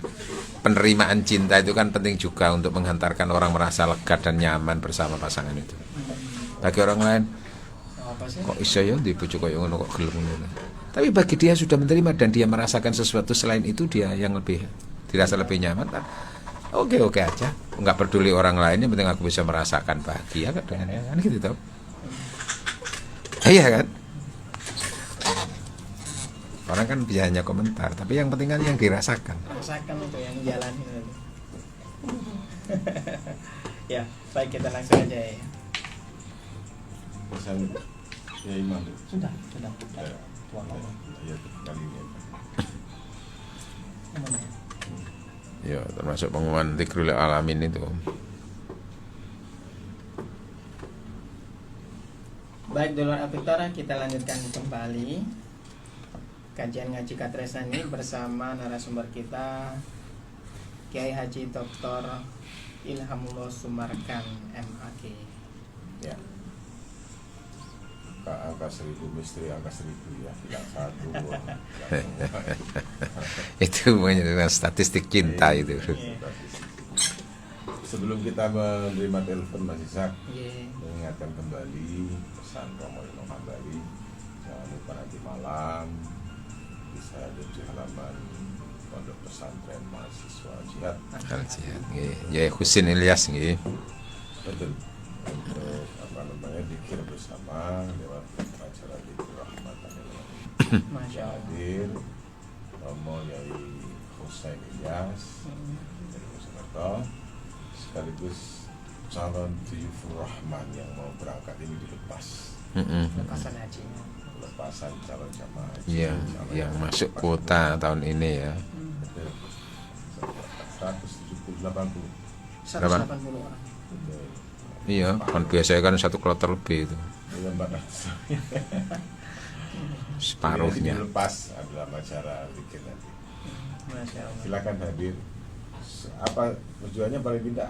Speaker 2: penerimaan cinta itu kan penting juga untuk menghantarkan orang merasa lega dan nyaman bersama pasangan itu. Bagi orang lain, kok iso ya di bojo koyo ngono kok gelem ngono. Tapi bagi dia sudah menerima dan dia merasakan sesuatu selain itu, dia yang lebih dirasa lebih nyaman kan. Oke aja, nggak peduli orang lain, yang penting aku bisa merasakan bahagia kan dengan kan gitu tau. Iya kan? Orang kan bisa hanya komentar, tapi yang penting kan yang dirasakan.
Speaker 1: Rasakan itu yang jalanin itu. Ya, baik, kita langsung aja ya.
Speaker 3: Pesan ya Imam.
Speaker 1: Sudah. Tuan Allah.
Speaker 3: Ya, kali ini.
Speaker 2: Ya, termasuk pengumuman Dzikrul Alamin itu.
Speaker 1: Baik, Dulur Apitora, kita lanjutkan kembali kajian ngaji Katresnan ini bersama narasumber kita Kiai Haji Dr. Ilhamullah Sumarkan MAG.
Speaker 3: Ya. Angka 1000 misteri angka 1000 ya, tidak satu.
Speaker 2: Itu menjadi statistik cinta itu.
Speaker 3: Sebelum kita menerima telepon Mas Ishak,
Speaker 1: Yeah.
Speaker 3: mengingatkan kembali pesan Romo kembali, jangan lupa nanti malam bisa ada di halaman Pondok Pesantren Mahasiswa Jihad.
Speaker 2: Al-Jihad nggih. Ya Husin Ilyas nggih.
Speaker 3: Betul. Untuk dikir bersama lewat acara Dzikir Rahmatan
Speaker 1: Masya Allah.
Speaker 3: hadir Romo Yai Husain Ilyas dari Mojokerto, sekaligus calon Diyufur Rahman yang mau berangkat ini dilepas
Speaker 1: Lepasan hajinya.
Speaker 3: lepasan calon jamaah haji,
Speaker 2: Iya,
Speaker 3: calon
Speaker 2: yang
Speaker 3: jamaah
Speaker 2: masuk
Speaker 3: lepas.
Speaker 2: kuota tahun ini ya.
Speaker 3: Betul. 180
Speaker 1: 180 orang.
Speaker 3: betul.
Speaker 2: Iya, kan biasanya kan 1 kloter lebih itu.
Speaker 3: Iya, 400.
Speaker 2: Separuhnya.
Speaker 3: Dilepas adalah acara bikin nanti.
Speaker 1: Masya Allah.
Speaker 3: Silakan hadir. Apa tujuannya paling tidak?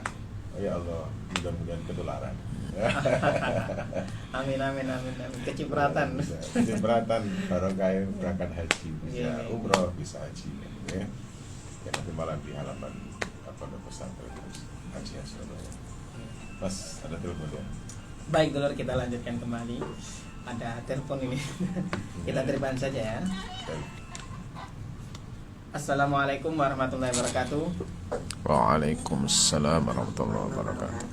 Speaker 3: Oh ya Allah, mudah-mudahan ketularan.
Speaker 1: Amin. Kecipratan.
Speaker 3: Kecipratan barokah berangkat haji, bisa
Speaker 1: Iya.
Speaker 3: umroh, bisa haji. Ya. Ya, nanti malam di halaman Pondok Pesantren Haji Surabaya. Mas, ada telepon ya?
Speaker 1: Baik, Dulur, kita lanjutkan kembali. Ada telepon ini. Kita terima saja ya.
Speaker 3: Baik.
Speaker 1: Assalamualaikum warahmatullahi wabarakatuh.
Speaker 2: Waalaikumsalam warahmatullahi wabarakatuh.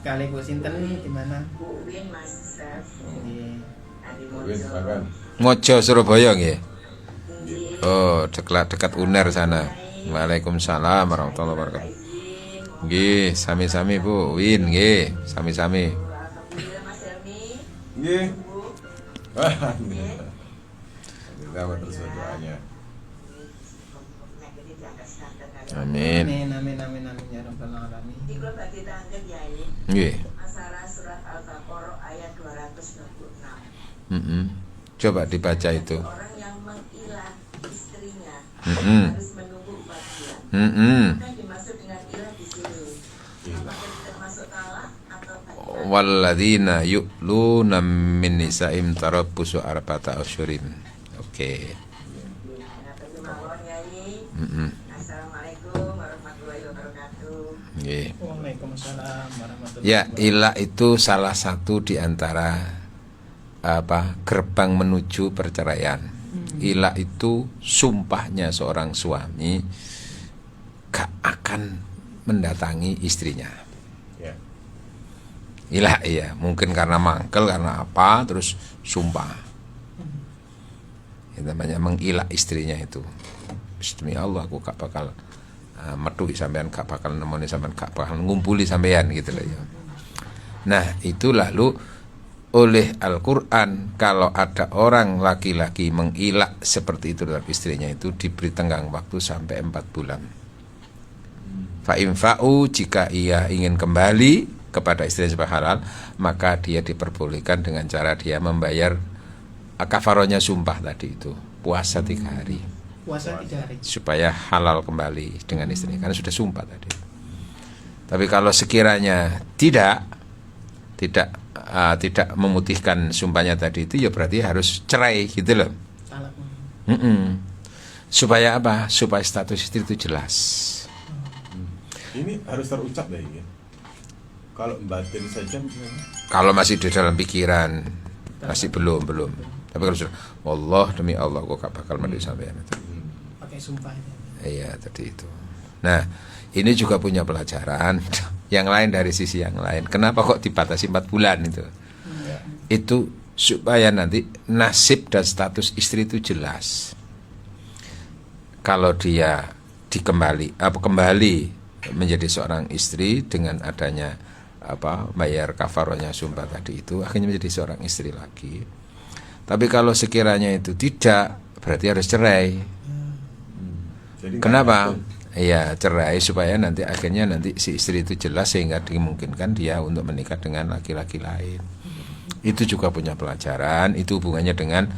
Speaker 1: Kali Bu Sinten di mana?
Speaker 4: Win Mas Chef
Speaker 1: Di
Speaker 4: Adi
Speaker 3: Win, silakan.
Speaker 2: Mojo Surabaya nggih. Oh, dekat UNER sana. Waalaikumsalam warahmatullahi wabarakatuh. Nggih, sami-sami Bu. Win nggih, sami-sami.
Speaker 4: Alhamdulillah Mas Helmi.
Speaker 3: Nggih.
Speaker 4: Bu.
Speaker 3: Alhamdulillah. Alhamdulillah terus doanya.
Speaker 4: Penyakit diangkat standar kali.
Speaker 2: Amin.
Speaker 1: Amin ya rabbal alamin.
Speaker 4: Di klub bagi tangga ya ini.
Speaker 2: Nggih.
Speaker 4: Masalah surat Al-Baqarah ayat 266.
Speaker 2: Coba dibaca itu.
Speaker 4: Orang yang mengilah istrinya harus menunggu 4 bulan. Kan dimaksud dengan ilah di sini. Apakah termasuk talak atau tidak?
Speaker 2: Walladzina yu'luna min nisa'im tarabbusu arba'ata asyhurin. Oke.
Speaker 4: Terima kasih Yai. Assalamualaikum warahmatullahi wabarakatuh.
Speaker 2: Nggih.
Speaker 1: Waalaikumsalam warahmatullahi
Speaker 2: Ya,
Speaker 1: wabarakatuh.
Speaker 2: ilah itu salah satu di antara gerbang menuju perceraian. Ilah itu sumpahnya seorang suami gak akan mendatangi istrinya.
Speaker 3: Ya.
Speaker 2: Ilah iya, mungkin karena mangkel, karena apa, terus sumpah. Itu namanya mengilah istrinya itu. Demi Allah aku gak bakal metu sampean, gak bakal nemoni sampean, gak bakal ngumpuli sampean gitu loh ya. Nah, itu lalu oleh Al-Quran, kalau ada orang laki-laki mengilak seperti itu terhadap istrinya, itu diberi tenggang waktu sampai 4 bulan. Fa'imfa'u, jika ia ingin kembali kepada istrinya sebagai halal, maka dia diperbolehkan dengan cara dia membayar kafarohnya sumpah tadi itu, puasa 3 hari,
Speaker 1: Puasa 3 hari.
Speaker 2: supaya halal kembali dengan istrinya, karena sudah sumpah tadi. Tapi kalau sekiranya tidak memutihkan sumpahnya tadi itu, ya berarti harus cerai gitu loh.
Speaker 1: Talak.
Speaker 2: Supaya apa? Supaya status istri itu jelas.
Speaker 3: Ini harus terucap ya ini. Kalau batin saja gimana?
Speaker 2: Kalau masih di dalam pikiran, masih belum. Tapi kalau sudah, Allah demi Allah, kok gak bakal mandi sampean itu.
Speaker 1: Pakai sumpah itu.
Speaker 2: Iya tadi itu. Nah, ini juga punya pelajaran yang lain dari sisi yang lain. Kenapa kok dibatasi 4 bulan itu? Itu supaya nanti nasib dan status istri itu jelas. Kalau dia kembali menjadi seorang istri dengan adanya bayar kafarohnya sumpah tadi itu, akhirnya menjadi seorang istri lagi. Tapi kalau sekiranya itu tidak, berarti harus cerai.
Speaker 3: Jadi
Speaker 2: Kenapa? Iya, cerai supaya akhirnya si istri itu jelas, sehingga dimungkinkan dia untuk menikah dengan laki-laki lain. Itu juga punya pelajaran. Itu hubungannya dengan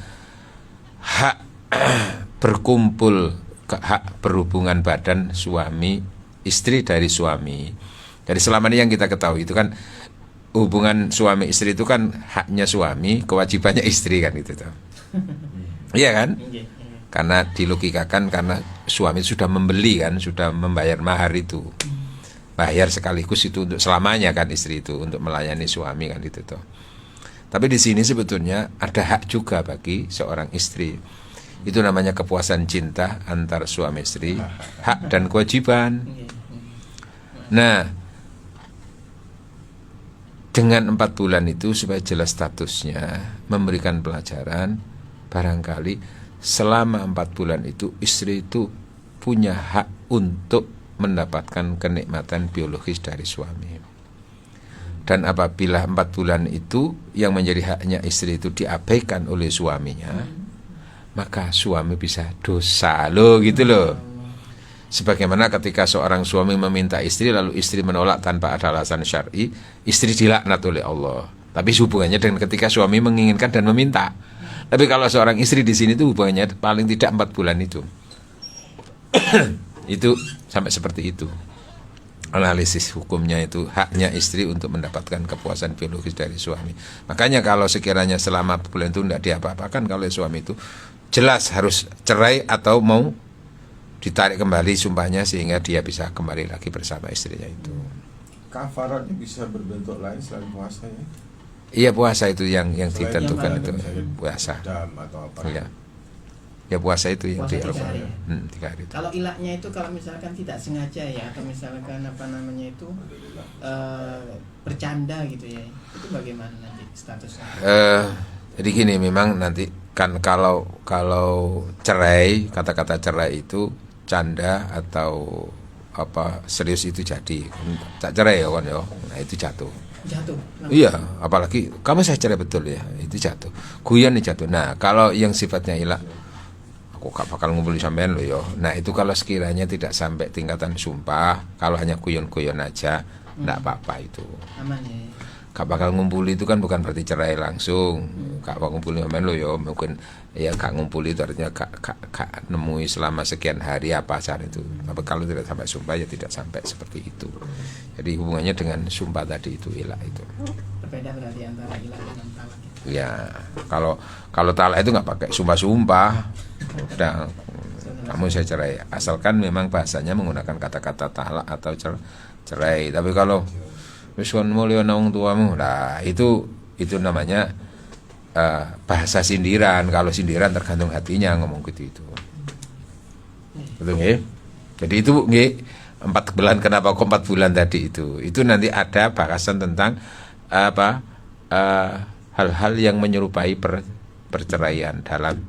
Speaker 2: hak hak berhubungan badan suami istri dari suami. Jadi selama ini yang kita ketahui itu kan hubungan suami istri itu kan haknya suami, kewajibannya istri kan itu tuh. Iya kan? Karena dilogikakan karena suami sudah membeli kan, sudah membayar mahar itu. Bayar sekaligus itu untuk selamanya kan istri itu, untuk melayani suami kan itu tuh. Tapi di sini sebetulnya ada hak juga bagi seorang istri. Itu namanya kepuasan cinta antar suami istri, hak dan kewajiban. Nah, dengan 4 bulan itu supaya jelas statusnya, memberikan pelajaran, barangkali selama 4 bulan itu istri itu punya hak untuk mendapatkan kenikmatan biologis dari suami. Dan apabila 4 bulan itu yang menjadi haknya istri itu diabaikan oleh suaminya, maka suami bisa dosa loh gitu loh. Sebagaimana ketika seorang suami meminta istri lalu istri menolak tanpa ada alasan syar'i, istri dilaknat oleh Allah. Tapi hubungannya dengan ketika suami menginginkan dan meminta. Tapi kalau seorang istri di sini itu hubungannya paling tidak 4 bulan itu. Itu sampai seperti itu. Analisis hukumnya itu haknya istri untuk mendapatkan kepuasan biologis dari suami. Makanya kalau sekiranya selama 4 bulan itu tidak diapa-apakan, kalau suami itu jelas harus cerai atau mau ditarik kembali sumpahnya sehingga dia bisa kembali lagi bersama istrinya itu.
Speaker 3: Kafaratnya bisa berbentuk lain selain puasa ya?
Speaker 2: Iya, puasa itu yang
Speaker 3: Selain
Speaker 2: ditentukan
Speaker 3: yang
Speaker 2: itu
Speaker 3: misalnya
Speaker 2: puasa.
Speaker 3: dam atau apa?
Speaker 2: Iya. Ya puasa itu yang
Speaker 1: Puasa
Speaker 2: di
Speaker 1: 3 hari.
Speaker 2: 3 hari itu.
Speaker 1: Kalau ilaknya itu kalau misalkan tidak sengaja ya, atau misalkan itu bercanda gitu ya, itu bagaimana nanti statusnya?
Speaker 2: Jadi gini, memang nanti kan kalau cerai, kata-kata cerai itu canda atau serius itu jadi tak cerai ya kan ya, nah itu jatuh. Iya, apalagi kamu saya cerai betul ya, itu jatuh. Guyon nih jatuh. Nah kalau yang sifatnya ilak, aku gak bakal ngumpulin sampean loh yo. Nah itu kalau sekiranya tidak sampai tingkatan sumpah, kalau hanya guyon-guyon aja, enggak apa-apa itu.
Speaker 1: Aman ya.
Speaker 2: Gak bakal ngumpuli itu kan bukan berarti cerai langsung. Gak bakal ngumpuli sampean loh yo, mungkin ya gak ngumpuli itu artinya gak nemui selama sekian hari apa saat itu. Tapi kalau tidak sampai sumpah ya tidak sampai seperti itu. Jadi hubungannya dengan sumpah tadi itu ilak itu.
Speaker 1: Berbeda berarti antara ilak dengan talak.
Speaker 2: Ya, kalau talak itu nggak pakai sumpah-sumpah. Udah, kamu saya cerai. Asalkan memang bahasanya menggunakan kata-kata talak atau cerai. Tapi kalau wis kon mulya nang tuamu, nah itu namanya bahasa sindiran. Kalau sindiran tergantung hatinya ngomong gitu itu. Betul nggih? Jadi itu nggih 4 bulan, kenapa kok 4 bulan tadi itu? Itu nanti ada bahasan tentang hal-hal yang menyerupai perceraian dalam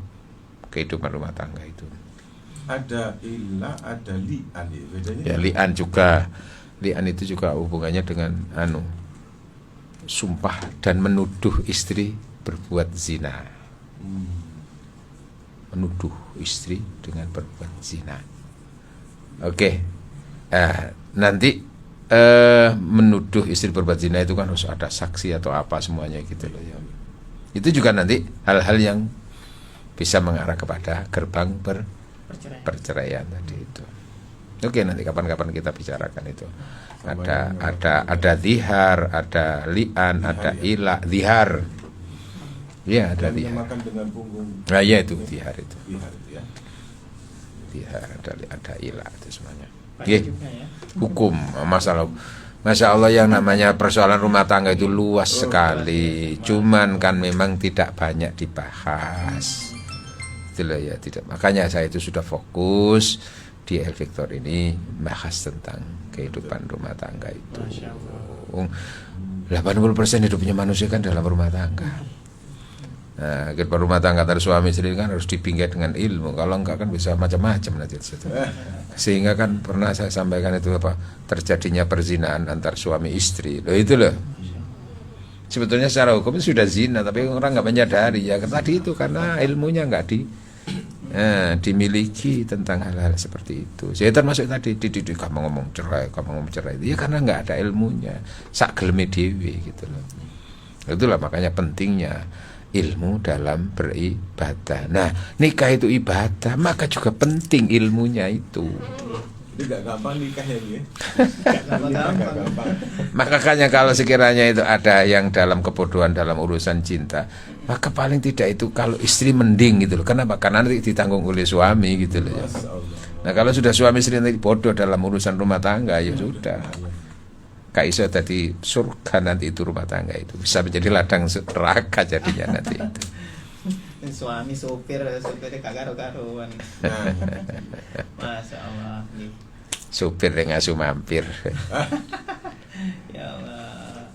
Speaker 2: kehidupan rumah tangga itu.
Speaker 3: Ada ilah, ada li'an ya, bedanya?
Speaker 2: Ya li'an juga. Li'an itu juga hubungannya dengan sumpah dan menuduh istri berbuat zina. Menuduh istri dengan berbuat zina. Oke. Nanti menuduh istri berbuat zina itu kan harus ada saksi atau apa semuanya gitu loh ya. Itu juga nanti hal-hal yang bisa mengarah kepada gerbang perceraian tadi itu. Oke, nanti kapan-kapan kita bicarakan itu. Ada zihar, ada li'an, ada ila, zihar. Iya, ada zihar.
Speaker 3: Makan dengan punggung.
Speaker 2: Nah, ya itu zihar itu.
Speaker 3: Zihar itu ya.
Speaker 2: Zihar, ada ila itu semuanya.
Speaker 1: Banyak juga ya.
Speaker 2: Hukum masalah. Masya Allah, yang namanya persoalan rumah tangga itu luas sekali. Cuman kan memang tidak banyak dibahas. Itulah ya, tidak. Makanya saya itu sudah fokus di El Victor ini bahas tentang kehidupan rumah tangga itu. 80% hidupnya manusia kan dalam rumah tangga. Nah, kehidupan rumah tangga antara suami istri kan harus dibingkai dengan ilmu. Kalau enggak kan bisa macam-macam nanti. Sehingga kan pernah saya sampaikan itu apa, terjadinya perzinahan antar suami istri. Loh itu loh. Sebetulnya secara hukum sudah zina, tapi orang nggak menyadari ya. Tadi itu karena ilmunya nggak dimiliki tentang hal-hal seperti itu. Saya termasuk tadi dididik kamu ngomong cerai itu ya karena nggak ada ilmunya. Sak geleme dhewe gitu loh. Itulah makanya pentingnya ilmu dalam beribadah. Nah, nikah itu ibadah, maka juga penting ilmunya itu.
Speaker 3: Tidak gampang nikahnya ini.
Speaker 1: Gampang.
Speaker 2: Makanya kalau sekiranya itu ada yang dalam kebodohan dalam urusan cinta, maka paling tidak itu kalau istri mending gitu loh. Kenapa? Karena nanti ditanggung oleh suami gitu loh ya. Nah, kalau sudah suami istri nanti bodoh dalam urusan rumah tangga, ya sudah. Kak iso tadi surga nanti itu rumah tangga itu bisa menjadi ladang neraka jadinya nanti itu.
Speaker 1: Suami supirnya gak karo-karuan. Masya Allah.
Speaker 2: Supir yang ngasuh mampir.
Speaker 1: Ya Allah.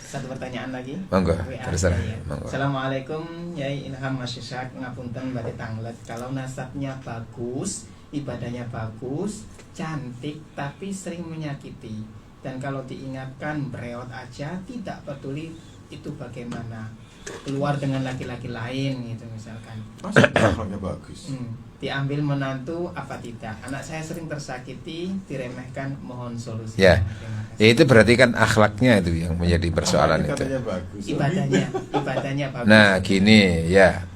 Speaker 1: Satu pertanyaan lagi.
Speaker 2: Monggo,
Speaker 1: WA
Speaker 2: terserah.
Speaker 1: ya.
Speaker 2: Monggo.
Speaker 1: Assalamualaikum Yai Ilham Masyisak, ngapunten badhe tanglet. Kalau nasabnya bagus, ibadahnya bagus, cantik tapi sering menyakiti. Dan kalau diingatkan bereot aja, tidak peduli itu bagaimana. Keluar dengan laki-laki lain gitu misalkan.
Speaker 3: Masya bagus.
Speaker 1: Diambil menantu apa tidak? Anak saya sering tersakiti, diremehkan, mohon solusi.
Speaker 2: Ya, itu berarti kan akhlaknya itu yang menjadi persoalan itu.
Speaker 3: Bagus.
Speaker 1: Ibadahnya bagus.
Speaker 2: Nah, gini ya.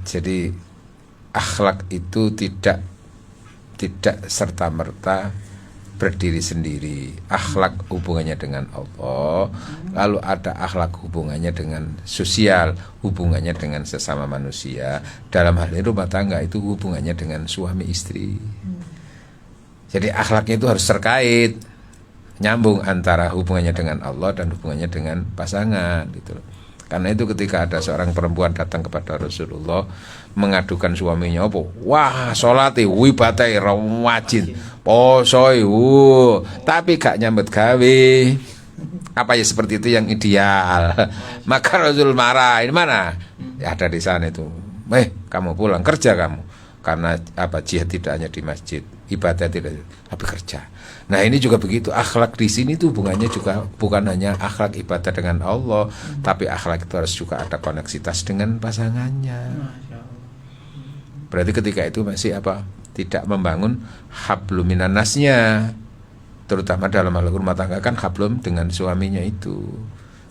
Speaker 2: Jadi akhlak itu tidak serta-merta berdiri sendiri. Akhlak hubungannya dengan Allah, lalu ada akhlak hubungannya dengan sosial, hubungannya dengan sesama manusia. Dalam hal ini rumah tangga itu hubungannya dengan suami istri. Jadi akhlaknya itu harus terkait, nyambung antara hubungannya dengan Allah dan hubungannya dengan pasangan gitu. Karena itu ketika ada seorang perempuan datang kepada Rasulullah mengadukan suaminya apa? Wah, sholati wibatai rawajin posoi tapi gak nyambut gawe. Apa ya seperti itu yang ideal. Maka Rasul marah, ini mana? Ya ada di sana itu. Kamu pulang kerja kamu. Karena apa, jihad tidak hanya di masjid, ibadah tidak, tapi kerja. Nah ini juga begitu, akhlak di sini tuh hubungannya juga bukan hanya akhlak ibadah dengan Allah, tapi akhlak itu harus juga ada koneksitas dengan pasangannya. Berarti ketika itu masih apa? Tidak membangun hablum minan nasnya, terutama dalam hal rumah tangga kan hablum dengan suaminya itu.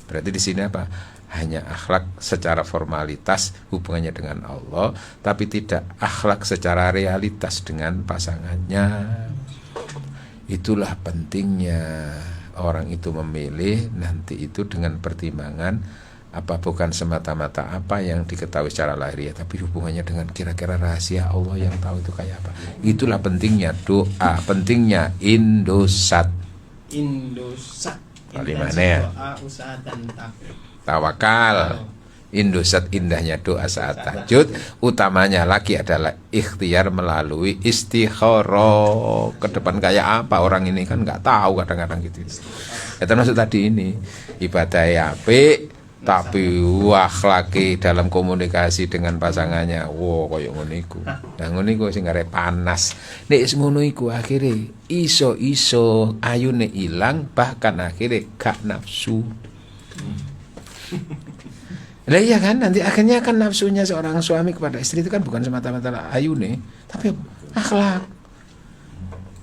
Speaker 2: Berarti di sini apa? Hanya akhlak secara formalitas hubungannya dengan Allah, tapi tidak akhlak secara realitas dengan pasangannya. Itulah pentingnya orang itu memilih nanti itu dengan pertimbangan apa, bukan semata-mata apa yang diketahui secara lahiriah, tapi hubungannya dengan kira-kira rahasia Allah yang tahu itu kayak apa. Itulah pentingnya doa, pentingnya Indosat. Kalimatnya
Speaker 1: doa, usaha dan
Speaker 2: tawakal. Indosat indahnya doa saat tahajud, utamanya lagi adalah ikhtiar melalui istikharah. Ke depan kayak apa orang ini kan nggak tahu kadang-kadang gitu. Ya termasuk tadi ini ibadah apik, Tapi akhlake dalam komunikasi dengan pasangannya, koyo ngono iku. Nah ngono iku sing arep panas. Nek ngono iku akhire iso-iso ayune ilang, bahkan akhire gak nafsu. Lah iya kan, nanti akhirnya kan nafsunya seorang suami kepada istri itu kan bukan semata-mata ayune, tapi akhlak.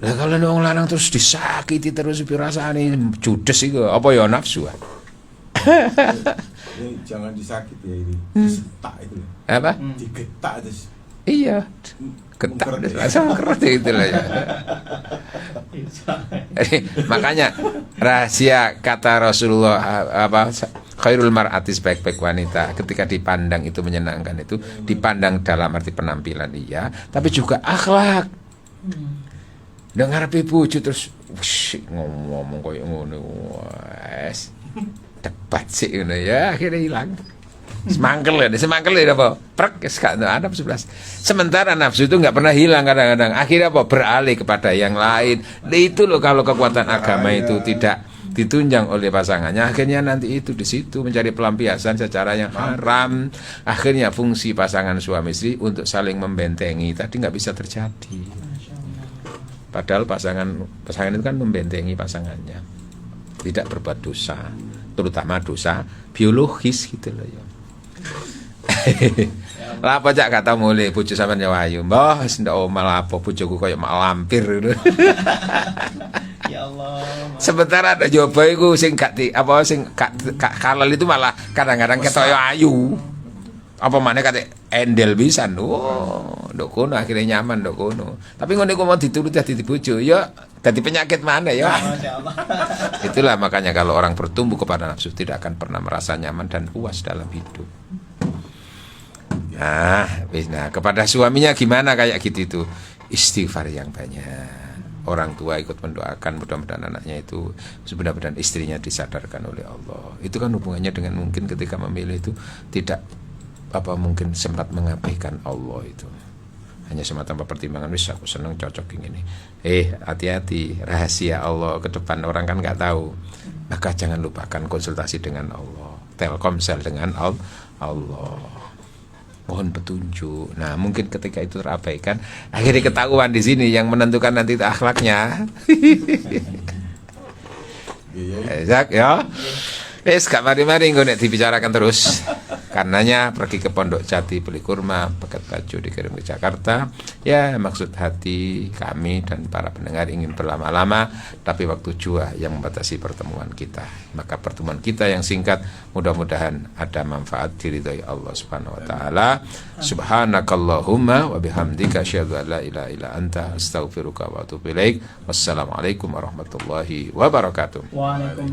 Speaker 2: Lah kalau wong lanang terus disakiti terus pirasane judes iku, apa ya nafsu?
Speaker 3: Ini jangan disakiti ya ini, disetak itu.
Speaker 2: Apa?
Speaker 3: Digetak terus.
Speaker 2: Iya. Getak langsung keret itu lah ya. Makanya rahasia kata Rasulullah apa khairul mar'ati sebaik-baik wanita ketika dipandang itu menyenangkan itu dipandang dalam arti penampilan iya, tapi juga akhlak. Dengar bojo terus ngomong koyo ngono wes debat sih ngono ya akhirnya hilang. Semangkel ya apa? Prek gak ada 11. Sementara nafsu itu nggak pernah hilang kadang-kadang. Akhirnya apa? Beralih kepada yang lain. Nah, itu loh kalau kekuatan agama itu tidak ditunjang oleh pasangannya, akhirnya nanti itu di situ mencari pelampiasan secara yang haram. Akhirnya fungsi pasangan suami istri untuk saling membentengi tadi nggak bisa terjadi. Padahal pasangan itu kan membentengi pasangannya, tidak berbuat dosa, terutama dosa biologis gitu loh ya. Lah apa cak kata mulai bojo sampean ya ayu. Mbah wis ndak omah apa bojoku koyo mak lampir gitu.
Speaker 1: Ya Allah.
Speaker 2: Sementara ada coba iku sing gak sing gak halal itu malah kadang-kadang ketoyo ayu. Apa maneh kate endel pisan. Ndok kono akhirnya nyaman ndok kono. Tapi ngene kok mau dituruti dadi bojo ya dadi penyakit mana ya. Itulah makanya kalau orang bertumbuh kepada nafsu tidak akan pernah merasa nyaman dan puas dalam hidup. Nah, kepada suaminya gimana kayak gitu itu? Istighfar yang banyak. Orang tua ikut mendoakan mudah-mudahan anaknya itu benar-benar istrinya disadarkan oleh Allah. Itu kan hubungannya dengan mungkin ketika memilih itu tidak mungkin sempat mengabaikan Allah itu. Hanya semata pertimbangan wis aku seneng cocok ini. Hati-hati, rahasia Allah ke depan orang kan nggak tahu. Maka jangan lupakan konsultasi dengan Allah. Telkomsel dengan Allah. Mohon petunjuk. Nah, mungkin ketika itu terabaikan, akhirnya ketahuan di sini yang menentukan nanti akhlaknya. Zak ya. Gak mari-mari engko nek dibicarakan terus. Karenanya pergi ke Pondok Jati beli kurma, paket baju dikirim ke Jakarta. Ya, maksud hati kami dan para pendengar ingin berlama-lama, tapi waktu jua yang membatasi pertemuan kita. Maka pertemuan kita yang singkat mudah-mudahan ada manfaat diridhoi Allah Subhanahu wa taala. Subhanakallahumma wa bihamdika asyhadu an la ilaha illa anta astaghfiruka wa atubu ilaik. Wassalamualaikum warahmatullahi wabarakatuh.
Speaker 1: Waalaikumsalam.